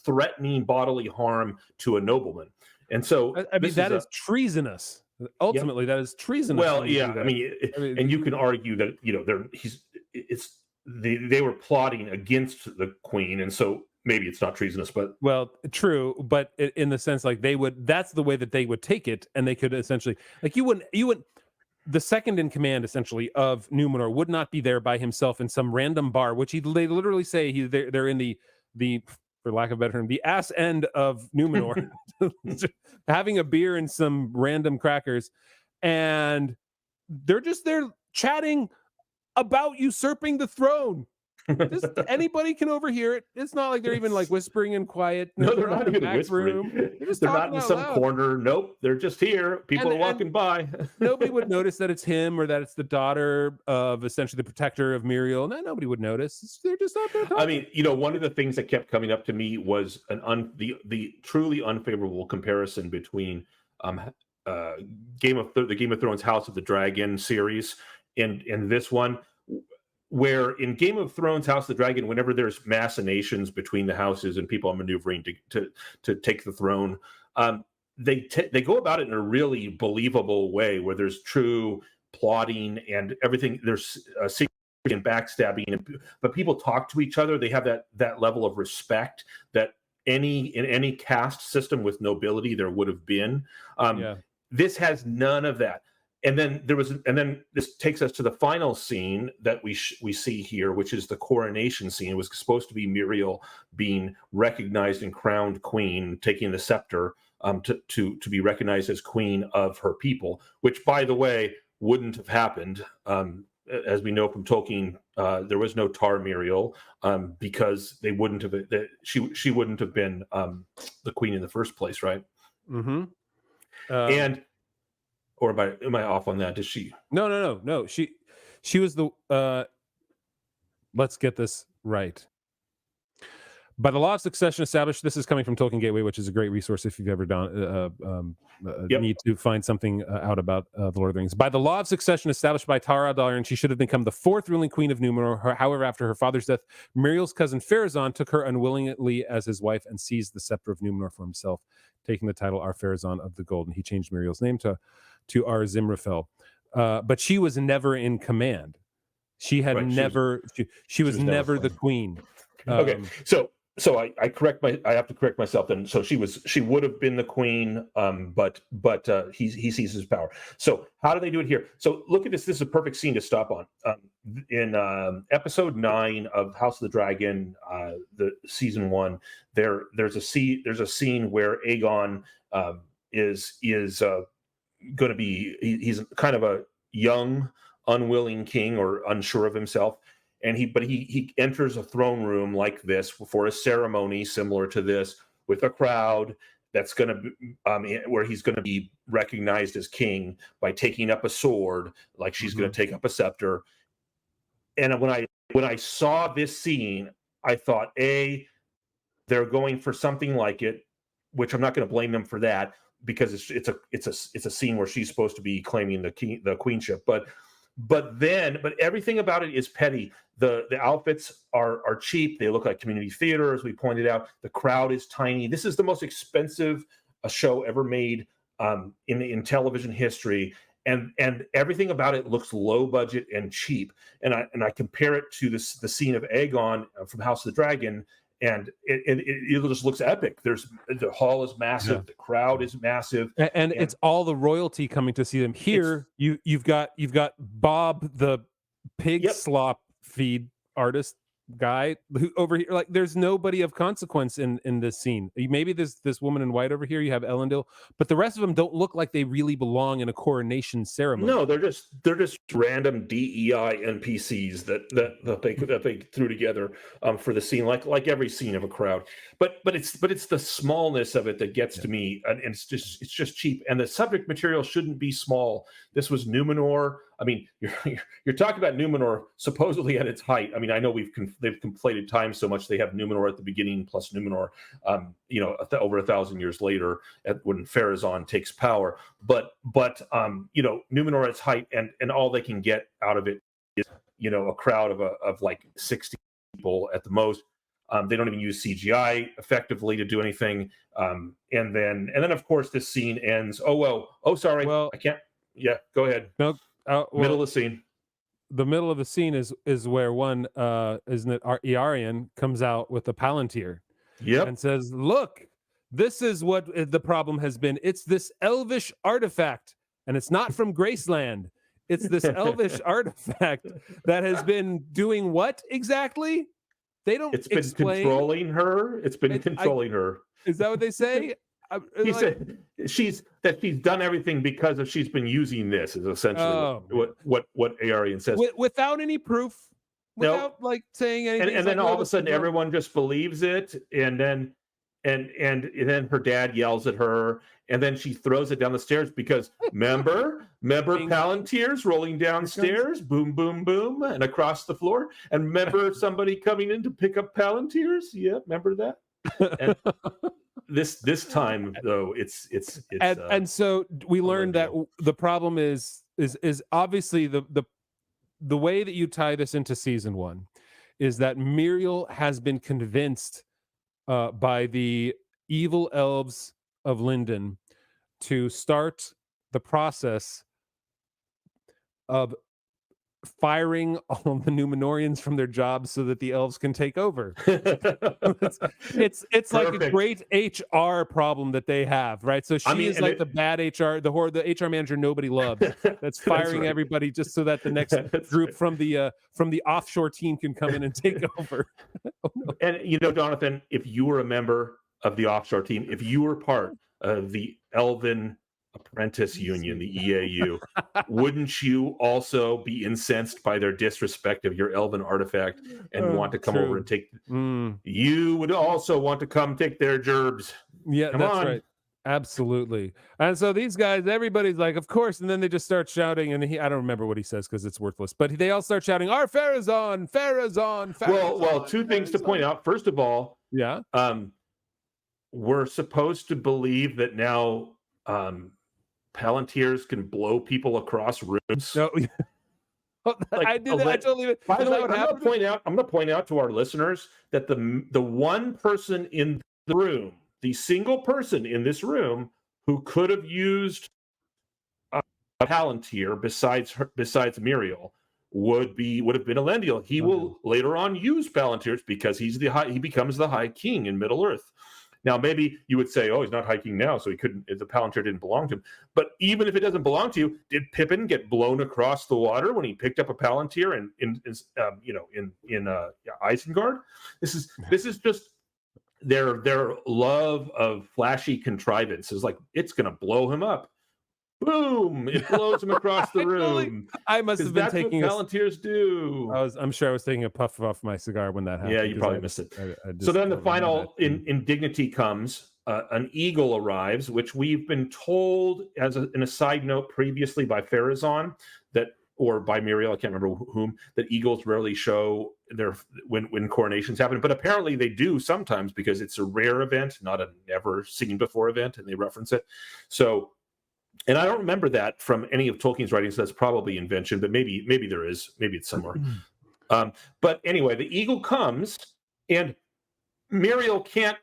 threatening bodily harm to a nobleman. And so, I mean, that is treasonous. Ultimately, that is treasonous. Well, yeah, I mean, and you can argue that they were plotting against the queen, and so. Maybe it's not treasonous, but true. But in the sense, like that's the way that they would take it, and they could essentially, like, you wouldn't. The second in command, essentially, of Numenor would not be there by himself in some random bar, which they literally say they're in the for lack of a better term, the ass end of Numenor, having a beer and some random crackers, and they're just there chatting about usurping the throne. Just anybody can overhear it. It's not like they're even like whispering in quiet. No, they're in not the even back whispering. room. They're just They're not talking in out some loud. corner. Nope, they're just here. People are walking by. Nobody would notice that it's him or that it's the daughter of essentially the protector of Muriel. No, nobody would notice. They're just out there talking. I mean, one of the things that kept coming up to me was the truly unfavorable comparison between the Game of Thrones House of the Dragon series and this one, where in Game of Thrones House of the Dragon, whenever there's machinations between the houses and people are maneuvering to take the throne, they go about it in a really believable way, where there's true plotting and everything. There's secret and backstabbing, but people talk to each other. They have that level of respect that in any caste system with nobility there would have been. This has none of that. And then this takes us to the final scene that we see here, which is the coronation scene. It was supposed to be Muriel being recognized and crowned queen, taking the scepter to be recognized as queen of her people, which, by the way, wouldn't have happened. As we know from Tolkien, there was no Tar Muriel because they wouldn't have. She wouldn't have been the queen in the first place, right? Mm-hmm. Or am I off on that? Does she? No. She was the. Let's get this right. By the law of succession established, this is coming from Tolkien Gateway, which is a great resource if you've ever need to find something out about the Lord of the Rings. By the law of succession established by Tar Adarian, she should have become the fourth ruling queen of Númenor. However, after her father's death, Muriel's cousin Pharazôn took her unwillingly as his wife and seized the scepter of Númenor for himself, taking the title Ar-Pharazôn of the Golden. He changed Muriel's name to Ar-Zimrafel. But she was never in command. She had she was never the queen. Okay, so I have to correct myself then. So she would have been the queen, but he seizes his power. So how do they do it here? So look at this. This is a perfect scene to stop on. In episode 9 of House of the Dragon, the season 1, there's a scene where Aegon is going to be, he's kind of a young, unwilling king or unsure of himself. And he enters a throne room like this for a ceremony similar to this, with a crowd that's going to where he's going to be recognized as king by taking up a sword, like she's going to take up a scepter. And when I saw this scene, I thought, they're going for something like it, which I'm not going to blame them for that, because it's a scene where she's supposed to be claiming the queenship, but everything about it is petty. The outfits are cheap. They look like community theater, as we pointed out. The crowd is tiny. This is the most expensive show ever made in television history, and everything about it looks low budget and cheap. And I compare it to the scene of Aegon from House of the Dragon, and it just looks epic. The hall is massive, the crowd is massive, and it's all the royalty coming to see them. Here, you've got Bob the pig slop feed artist guy who over here, like, there's nobody of consequence in this scene. Maybe this woman in white over here, you have Elendil, but the rest of them don't look like they really belong in a coronation ceremony. No, they're just random DEI NPCs that they threw together for the scene, like every scene of a crowd. But it's the smallness of it that gets to me, and it's just cheap. And the subject material shouldn't be small. This was Númenor. I mean, you're talking about Númenor supposedly at its height. I mean, I know they've conflated time so much. They have Númenor at the beginning plus Númenor, over 1,000 years later when Pharazôn takes power. But Númenor at its height, and all they can get out of it is a crowd of like 60 people at the most. They don't even use CGI effectively to do anything. And then of course this scene ends. Sorry, I can't. Yeah, go ahead. No. Middle of the scene. The middle of the scene is where one isn't it Iarion comes out with a palantir, and says, "Look, this is what the problem has been. It's this elvish artifact, and it's not from Graceland. It's this elvish artifact that has been doing what exactly? They don't. It's been controlling her. It's been controlling her. Is that what they say?" He said she's done everything because she's been using this, is essentially what Arian says. Without any proof, without like saying anything. And then all of a sudden everyone just believes it, and then her dad yells at her, and then she throws it down the stairs because remember Palantirs rolling downstairs, boom, boom, boom, and across the floor. And remember somebody coming in to pick up Palantirs? Yeah, remember that? And this time though, it's and so we learned that the problem is obviously the way that you tie this into season 1 is that Muriel has been convinced by the evil elves of Linden to start the process of firing all the Numenorians from their jobs so that the elves can take over. it's like a great HR problem that they have, right? So she is like the bad HR, the HR manager nobody loves, that's firing everybody just so that the next group from the offshore team can come in and take over. Oh, no. And Jonathan, if you were a member of the offshore team, if you were part of the Elven Apprentice Union, the EAU, wouldn't you also be incensed by their disrespect of your elven artifact and want to come over and take? You would also want to come take their gerbs. Yeah, that's right. Absolutely. And so these guys, everybody's like, of course, and then they just start shouting, and I don't remember what he says because it's worthless, but they all start shouting, "Our Pharazôn, Pharazôn, Pharazôn." Well, two things to point out. First of all, we're supposed to believe that now Palantirs can blow people across rooms. No. I did that. I totally. By the way, I'm going to point out to our listeners that the one person in the room, the single person in this room who could have used a Palantir besides Muriel would have been Elendil. He will later on use Palantirs because he becomes the High King in Middle Earth. Now, maybe you would say, "Oh, he's not High King now, so he couldn't. The Palantir didn't belong to him." But even if it doesn't belong to you, did Pippin get blown across the water when he picked up a Palantir in Isengard? This is just their love of flashy contrivances. Like, it's going to blow him up. Boom! It blows him across the room. I must have been taking what Palantirs do. I'm sure I was taking a puff off my cigar when that happened. Yeah, you probably missed it. So then the final indignity comes. An eagle arrives, which we've been told in a side note previously by Pharazôn or by Muriel, I can't remember whom, that eagles rarely show when coronations happen, but apparently they do sometimes because it's a rare event, not a never seen before event, and they reference it. So. And I don't remember that from any of Tolkien's writings. So that's probably invention, but maybe there is. Maybe it's somewhere. But anyway, the eagle comes, and Muriel can't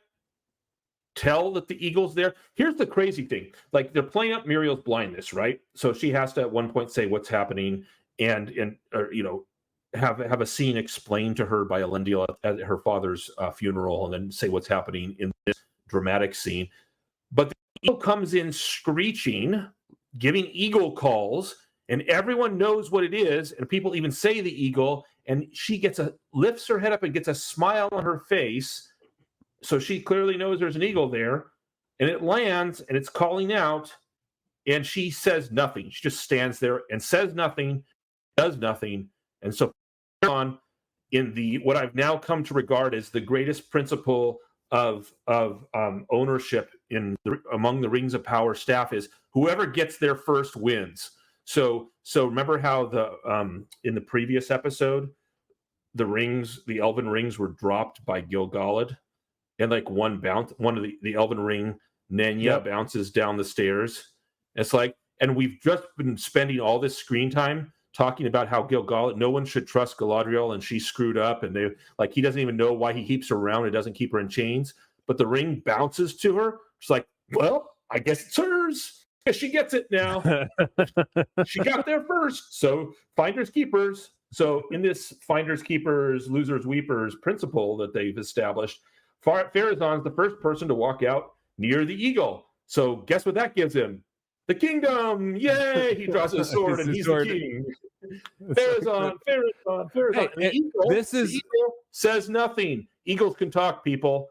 tell that the eagle's there. Here's the crazy thing: like, they're playing up Muriel's blindness, right? So she has to at one point say what's happening, and have a scene explained to her by Elendil at her father's funeral, and then say what's happening in this dramatic scene. But the eagle comes in screeching, giving eagle calls, and everyone knows what it is, and people even say the eagle, and she lifts her head up and gets a smile on her face, so she clearly knows there's an eagle there, and it lands, and it's calling out, and she says nothing. She just stands there and says nothing, does nothing, and so on in what I've now come to regard as the greatest principle of ownership among the Rings of Power staff is whoever gets there first wins. So remember how in the previous episode, the elven rings were dropped by Gil-galad, and like one of the elven ring Nenya bounces down the stairs. It's like, and we've just been spending all this screen time talking about how Gil-galad, no one should trust Galadriel, and she screwed up, and he doesn't even know why he keeps her around and doesn't keep her in chains. But the ring bounces to her. She's like, well, I guess it's hers. Because she gets it now. She got there first. So finders keepers. So in this finders keepers, losers weepers principle that they've established, Pharazôn's the first person to walk out near the eagle. So guess what that gives him? The kingdom! Yay! He draws his sword and he's the king. Pharazôn. Hey, the eagle says nothing. Eagles can talk, people.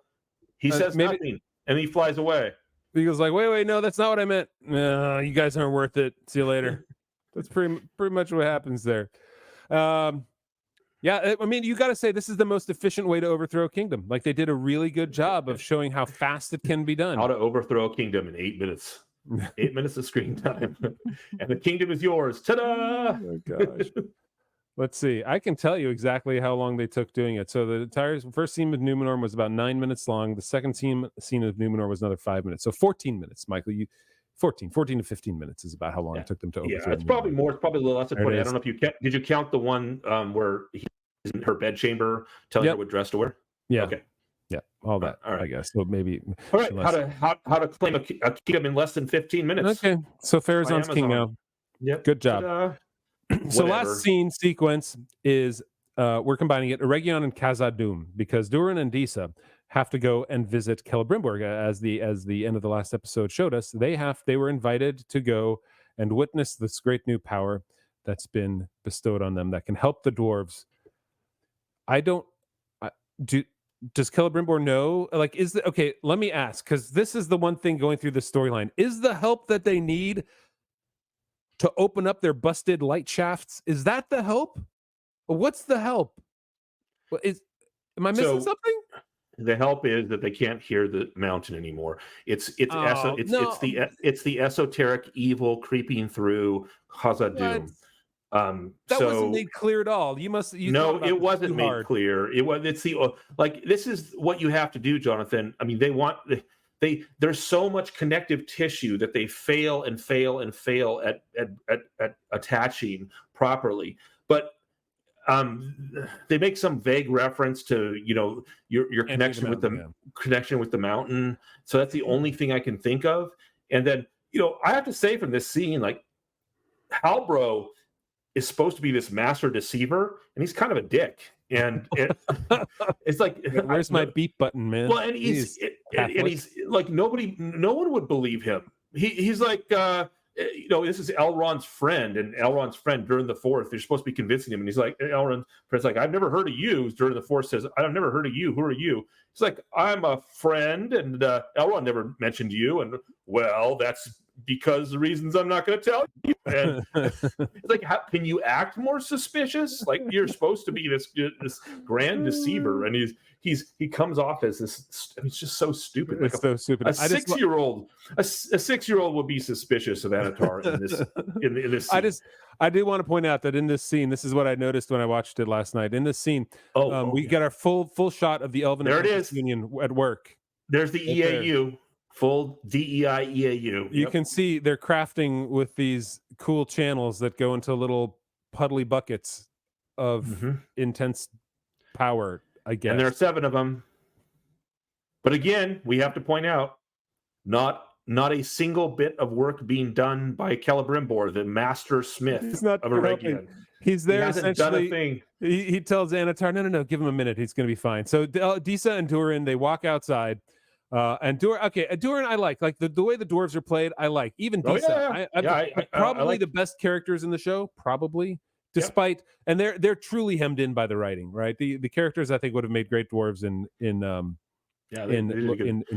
He says nothing, and he flies away. The eagle's like, wait, no, that's not what I meant. You guys aren't worth it. See you later. That's pretty much what happens there. Yeah, I mean, you got to say this is the most efficient way to overthrow a kingdom. Like they did a really good job of showing how fast it can be done. How to overthrow a kingdom in 8 minutes. 8 minutes of screen time, and the kingdom is yours. Ta-da! Oh gosh. Let's see. I can tell you exactly how long they took doing it. So the entire first scene with Numenor was about 9 minutes long. The second scene of Numenor was another 5 minutes. So 14 minutes, Michael. 14 to 15 minutes is about how long it took them to overthrow. Yeah, it's probably more. It's probably a little less than 20. I don't know if you did you count the one where he's in her bedchamber telling her what dress to wear? Yeah. Okay. Yeah, all that. All right. I guess. So maybe. All right. How to claim a kingdom in less than 15 minutes? Okay. So Farazan's king now. Yep. Good job. So last scene sequence is we're combining it, Eregion and Khazad-dûm, because Durin and Disa have to go and visit Celebrimbor, as the end of the last episode showed us. They were invited to go and witness this great new power that's been bestowed on them that can help the dwarves. Does Celebrimbor know? Like, okay? Let me ask, because this is the one thing going through the storyline: is the help that they need to open up their busted light shafts? Is that the help? What's the help? Am I missing something? The help is that they can't hear the mountain anymore. It's the esoteric evil creeping through Khazad-dûm. That wasn't made clear at all. It wasn't made clear. This is what you have to do, Jonathan. I mean, there's so much connective tissue that they fail at attaching properly. But they make some vague reference to your connection with the mountain. So that's the only thing I can think of. And then I have to say, from this scene, like, Halbro is supposed to be this master deceiver, and he's kind of a dick. And it's like, where's my beep button, man? Well, and he's like, no one would believe him. He's like, this is Elrond's friend, and Elrond's friend Durin the Fourth. They're supposed to be convincing him, and he's like, Elrond's friend's like, I've never heard of you. Durin the Fourth says, I've never heard of you. Who are you? He's like, I'm a friend, and Elrond never mentioned you. And well, that's because the reasons I'm not going to tell you. And it's like, how can you act more suspicious? Like, you're supposed to be this grand deceiver, and he comes off as this. I mean, it's just so stupid. It's so stupid. A 6-year-old would be suspicious of Anatar in this scene. I do want to point out that in this scene, this is what I noticed when I watched it last night. In this scene, we get our full shot of the Elven Union at work. There's the EAU. Full DEI EAU. You can see they're crafting with these cool channels that go into little puddly buckets of intense power, I guess. And there are 7 of them. But again, we have to point out, not a single bit of work being done by Celebrimbor, the master smith of Eregion. He's there. He hasn't done a thing. He tells Anatar, no, give him a minute. He's going to be fine. So Disa and Durin, they walk outside. And Durin, I like the way the dwarves are played. I like even Disa. Probably the best characters in the show. Probably, despite and they're truly hemmed in by the writing, right? The characters I think would have made great dwarves in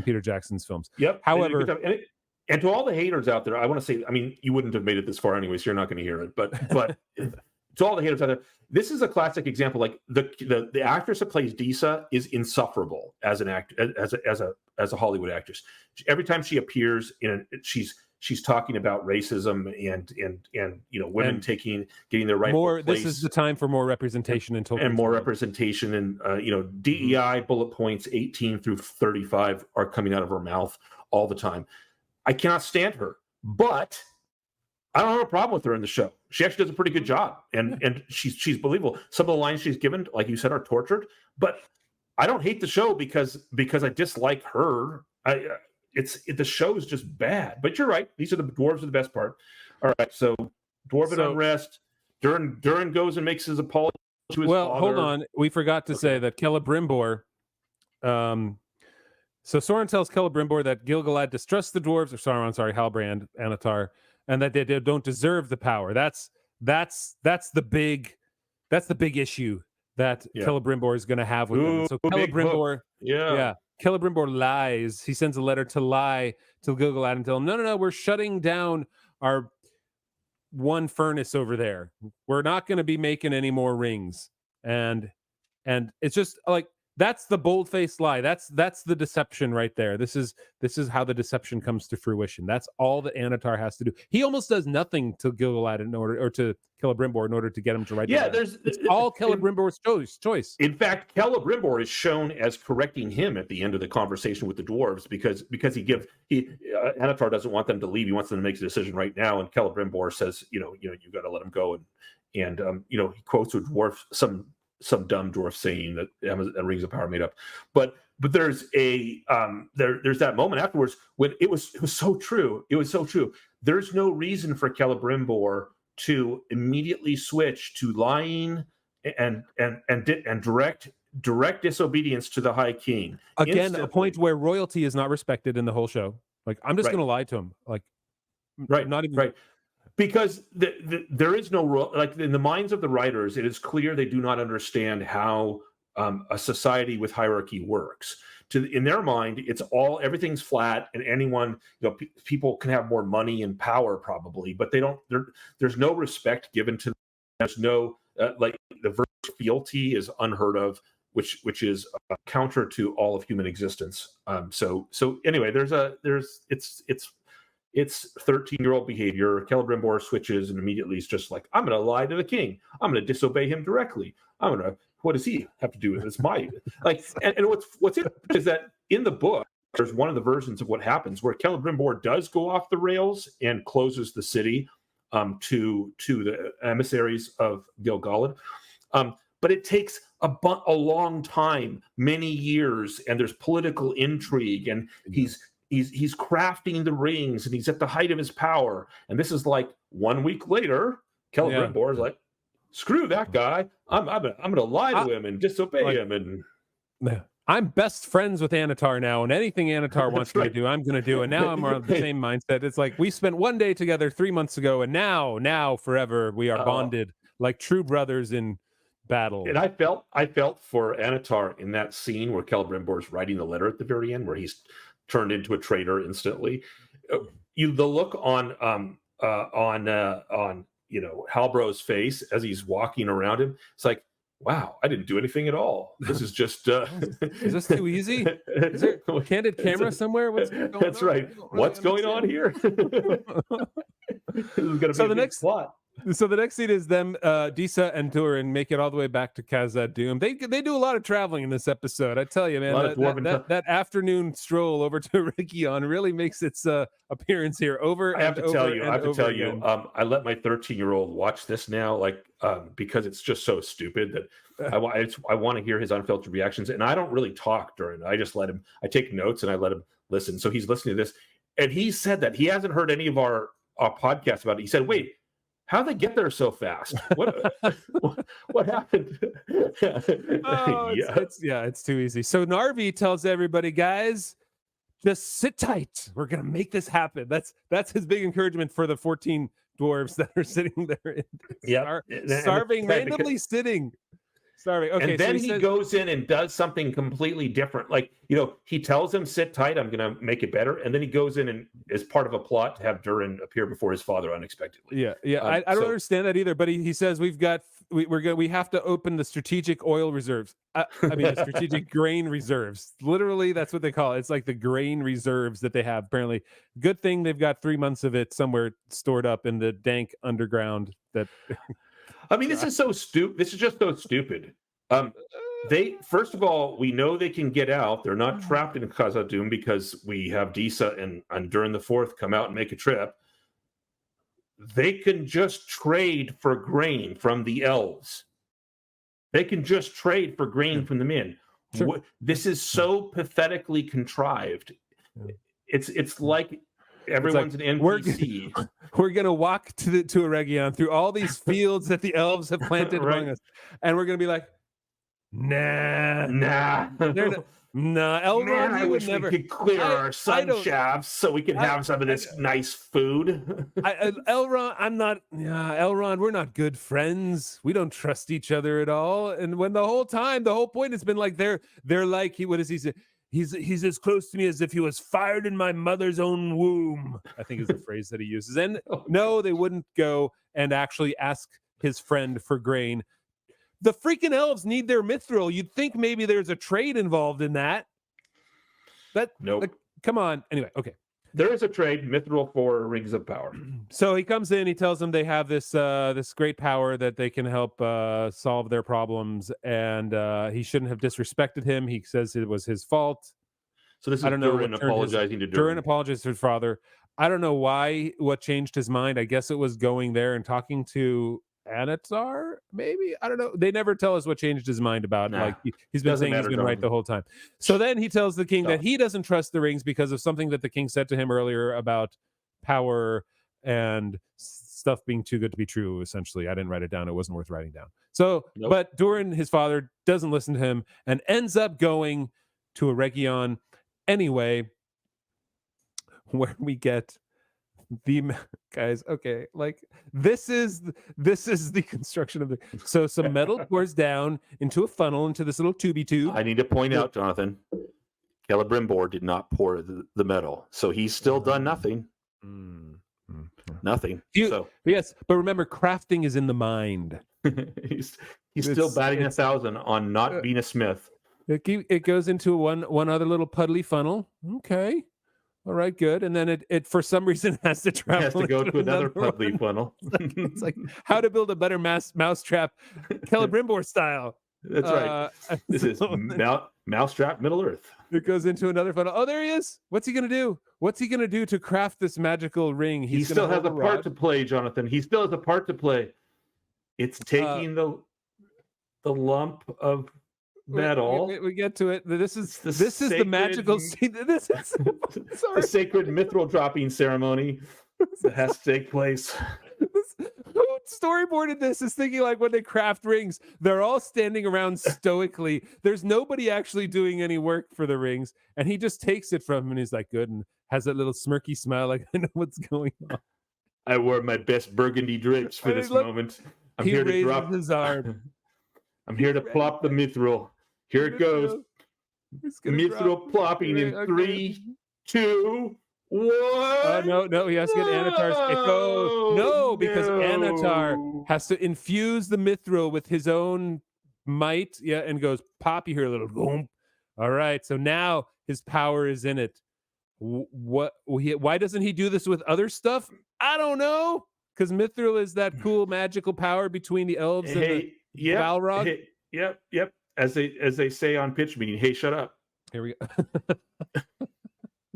Peter Jackson's films. Yep. However, and to all the haters out there, I want to say, I mean, you wouldn't have made it this far anyway, so you're not going to hear it. But to all the haters out there, this is a classic example. Like the actress that plays Disa is insufferable as an actor, as a Hollywood actress. Every time she appears she's talking about racism and women getting their rightful place. This is the time for more representation in Tolkien, and more representation, and DEI bullet points 18 through 35 are coming out of her mouth all the time. I cannot stand her, but I don't have a problem with her in the show. She actually does a pretty good job, and she's believable. Some of the lines she's given, like you said, are tortured, but I don't hate the show because I dislike her. The show is just bad. But you're right; these are the dwarves are the best part. All right, so dwarven unrest. Durin goes and makes his apology to his father. Hold on, we forgot to say that Celebrimbor. So Sauron tells Celebrimbor that Gil-galad distrusts the dwarves, or Halbrand, Anatar, and that they don't deserve the power. That's the big issue that Celebrimbor is going to have with them. So Celebrimbor, Celebrimbor lies. He sends a letter to lie to Gil-galad and tell him, no, we're shutting down our one furnace over there. We're not going to be making any more rings. and it's just like that's the bold-faced lie. That's the deception right there. This is how the deception comes to fruition. That's all that Anatar has to do. He almost does nothing to Gil-galad in order, or to Celebrimbor in order to get him to write. Yeah, it's all Celebrimbor's choice. In fact, Celebrimbor is shown as correcting him at the end of the conversation with the dwarves because Anatar doesn't want them to leave. He wants them to make a decision right now, and Celebrimbor says, you got to let him go, and he quotes a dwarf, some dumb dwarf saying that Rings of Power made up, but there's there's that moment afterwards when it was so true. It was so true. There's no reason for Celebrimbor to immediately switch to lying and direct disobedience to the High King. Again, Instantly. a point where royalty is not respected in the whole show. Like, I'm just going to lie to him. Like, not even right. Because there is no like in the minds of the writers, it is clear they do not understand how a society with hierarchy works. In their mind, everything's flat, and anyone, people can have more money and power probably, but they don't. There's no respect given to them. There's no like the virtue fealty is unheard of, which is counter to all of human existence. So anyway, it's 13-year-old behavior. Celebrimbor switches and immediately is just like, I'm going to lie to the king. I'm going to disobey him directly. What does he have to do with this? And what's interesting is that in the book, there's one of the versions of what happens where Celebrimbor does go off the rails and closes the city to the emissaries of Gil-galad. But it takes a long time, many years, and there's political intrigue, and he's crafting the rings, and he's at the height of his power. And this is like 1 week later, Celebrimbor is like, screw that guy. I'm going to lie to him and disobey him. And I'm best friends with Anatar now, and anything Anatar wants me to do, I'm going to do. And now I'm on the same mindset. It's like we spent one day together 3 months ago, and now forever we are bonded like true brothers in battle. And I felt for Anatar in that scene where Celebrimbor is writing the letter at the very end, where he's turned into a traitor instantly. The look on Halbro's face as he's walking around him, it's like, wow, I didn't do anything at all. This is just is this too easy? Is there a candid camera somewhere? What's going That's on? right. What's going on here? This is going to be the next plot. So the next scene is them, Disa and Durin make it all the way back to Khazad-dûm. They do a lot of traveling in this episode. I tell you, man, that afternoon stroll over to Region really makes its appearance here. I have to tell you, I let my 13-year-old watch this now, because it's just so stupid that I want to hear his unfiltered reactions, and I don't really talk during it. I just let him. I take notes and I let him listen. So he's listening to this, and he said that he hasn't heard any of our podcasts about it. He said, "Wait, how'd they get there so fast? What happened?" It's too easy. So Narvi tells everybody, guys, just sit tight. We're gonna make this happen. That's his big encouragement for the 14 dwarves that are sitting there, starving, randomly sitting. Starving. Okay, and then he goes in and does something completely different. He tells him, sit tight, I'm going to make it better. And then he goes in and is part of a plot to have Durin appear before his father unexpectedly. I don't understand that either. But he says we have to open the strategic oil reserves. The strategic grain reserves. Literally, that's what they call it. It's like the grain reserves that they have. Apparently, good thing they've got 3 months of it somewhere stored up in the dank underground. This is so stupid. This is just so stupid. They, first of all, we know they can get out. They're not trapped in Khazad-dûm because we have Disa and Durin the Fourth come out and make a trip. They can just trade for grain from the elves. They can just trade for grain from the men. Sure. This is so pathetically contrived. It's like everyone's an NPC. We're gonna walk to a region through all these fields that the elves have planted among us, and we're gonna be like, nah. Elrond, I wish we could clear our sun shafts so we can have some of this nice food. Elrond, we're not good friends. We don't trust each other at all. And when the whole point has been like they're like, what does he say? He's as close to me as if he was fired in my mother's own womb, I think is the phrase that he uses. And no, they wouldn't go and actually ask his friend for grain. The freaking elves need their mithril. You'd think maybe there's a trade involved in that. Nope. Like, come on. Anyway, okay. There is a trade, mithril for rings of power. So he comes in, he tells them they have this this great power that they can help solve their problems, and he shouldn't have disrespected him. He says it was his fault. So this is Durin apologizing to Durin. Durin apologized to his father. I don't know what changed his mind. I guess it was going there and talking to Anatar, maybe. I don't know. They never tell us what changed his mind about. Like he's been saying he's been right the whole time. So then he tells the king that he doesn't trust the rings because of something that the king said to him earlier about power and stuff being too good to be true. Essentially, I didn't write it down. It wasn't worth writing down. So, but Durin, his father, doesn't listen to him and ends up going to a Region anyway, where we get the guys. Okay, like this is the construction of the. So some metal pours down into a funnel into this little tubey tube. I need to point out, Jonathan, Celebrimbor did not pour the metal, so he's still done nothing. Nothing. Yes, but remember, crafting is in the mind. he's still batting 1,000 on not being a smith. It goes into one other little puddly funnel. Okay. All right, good. And then it for some reason has to travel. It has to go to another puddly funnel. It's like how to build a better mousetrap, Celebrimbor style. That's right. This is Mousetrap Middle Earth. It goes into another funnel. Oh, there he is. What's he gonna do? What's he gonna do to craft this magical ring? He still has a part to play, Jonathan. He still has a part to play. It's taking the lump of metal. We get to it. This is the magical scene. This is the sacred mithril dropping ceremony that has to take place. Who storyboarded this is thinking like when they craft rings, they're all standing around stoically. There's nobody actually doing any work for the rings, and he just takes it from him and he's like, good, and has that little smirky smile like, I know what's going on. I wore my best burgundy drapes for this moment. I'm here to drop his arm. I'm here to plop the mithril. Here it goes. Mithril plopping in 3, 2, 1. No, he has to get Anatar's echo. No, because Anatar has to infuse the mithril with his own might, and goes, pop, you hear a little boom. All right, so now his power is in it. Why doesn't he do this with other stuff? I don't know, because mithril is that cool magical power between the elves and the Balrog. Yep. As they say on pitch meeting, hey, shut up. Here we go.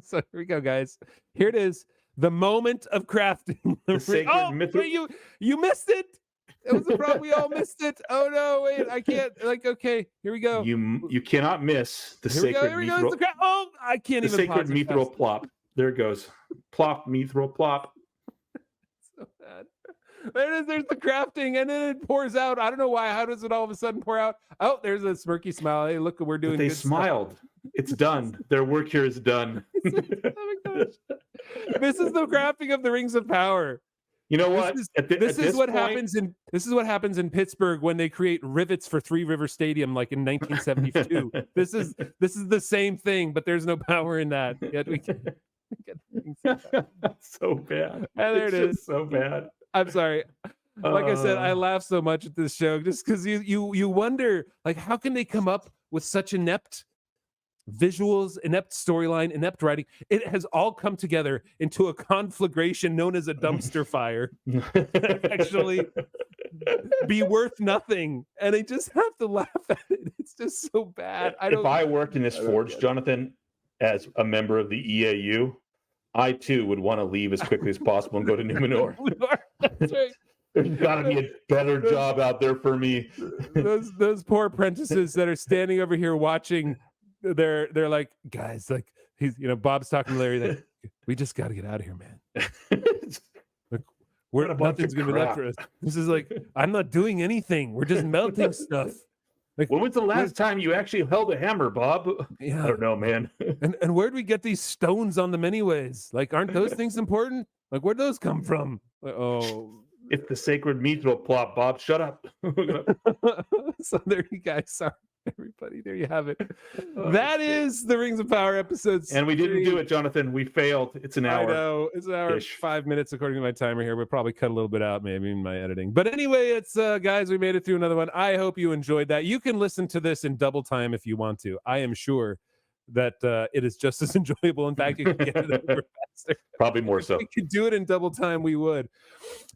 So here we go, guys. Here it is. The moment of crafting. The sacred mithril. Wait, you missed it. It was a problem. We all missed it. Oh no, wait, I can't. Okay, here we go. You cannot miss the sacred mithril. I can't even. The sacred mithril plop. There it goes. Plop, mithril plop. So bad. There it is. There's the crafting, and then it pours out. I don't know why. How does it all of a sudden pour out? Oh, there's a smirky smile. Hey, look, we're doing. But they smiled. Stuff. It's done. Their work here is done. Oh my gosh. This is the crafting of the rings of power. You know what? This is what happens in Pittsburgh when they create rivets for Three River Stadium, like in 1972. This is the same thing, but there's no power in that. Yet we get so bad. And there it is. So bad. I'm sorry. Like I said, I laugh so much at this show just because you wonder, like, how can they come up with such inept visuals, inept storyline, inept writing? It has all come together into a conflagration known as a dumpster fire. Actually, be worth nothing, and I just have to laugh at it. It's just so bad. If I worked in this forge, Jonathan, as a member of the EAU, I too would want to leave as quickly as possible and go to Numenor. That's right. There's got to be a better job out there for me. Those poor apprentices that are standing over here watching, they're like, guys, like Bob's talking to Larry, like, we just got to get out of here, man. Like, nothing's gonna be left for us. This is like, I'm not doing anything. We're just melting stuff. Like, when was the last time you actually held a hammer, Bob? Yeah. I don't know, man. And where'd we get these stones on them anyways? Like, aren't those things important? Like, where'd those come from? Like, oh. If the sacred mithril plop, Bob, shut up. So there you guys are. everybody. There you have it. That is the Rings of Power episodes. And we didn't do it, Jonathan. We failed. It's an hour. I know. It's an hour, 5 minutes, according to my timer here. We'll probably cut a little bit out, maybe, in my editing. But anyway, it's, guys, we made it through another one. I hope you enjoyed that. You can listen to this in double time if you want to. I am sure that it is just as enjoyable. In fact, you can get it over faster. Probably more so. If we could do it in double time, we would.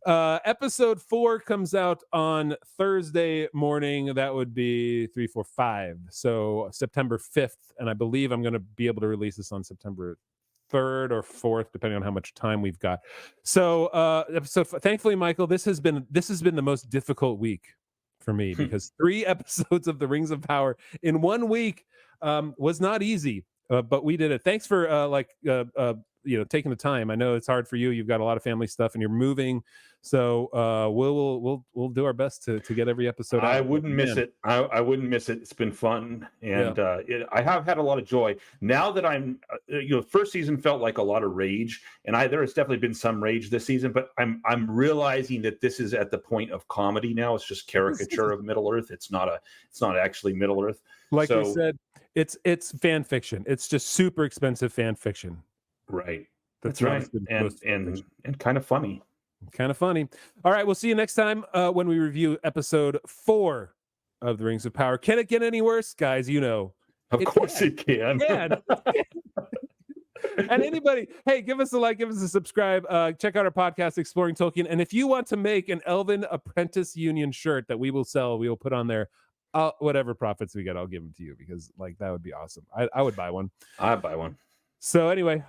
Episode 4 comes out on Thursday morning. That would be 3, 4, 5. So September 5th. And I believe I'm going to be able to release this on September 3rd or 4th, depending on how much time we've got. So thankfully, Michael, this has been the most difficult week for me because 3 episodes of the Rings of Power in 1 week was not easy, but we did it. Thanks for taking the time. I know it's hard for you. You've got a lot of family stuff and you're moving, so we'll do our best to get every episode out. I wouldn't miss it. I wouldn't miss it. It's been fun, and I have had a lot of joy. Now that I'm, first season felt like a lot of rage, and there has definitely been some rage this season. But I'm realizing that this is at the point of comedy now. It's just caricature of Middle Earth. It's not actually Middle Earth. Like we said, it's fan fiction. It's just super expensive fan fiction. Right. That's right. And kind of funny. Kind of funny. All right. We'll see you next time when we review episode 4 of The Rings of Power. Can it get any worse? Guys, Of course it can. And anybody, hey, give us a like, give us a subscribe. Check out our podcast, Exploring Tolkien. And if you want to make an Elven Apprentice Union shirt that we will sell, we will put on there. Whatever profits we get, I'll give them to you because that would be awesome. I would buy one. I'd buy one. So anyway,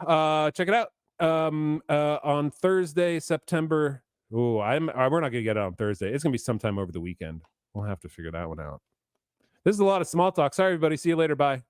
check it out on Thursday, September. We're not gonna get it on Thursday. It's gonna be sometime over the weekend. We'll have to figure that one out. This is a lot of small talk. Sorry, everybody. See you later. Bye.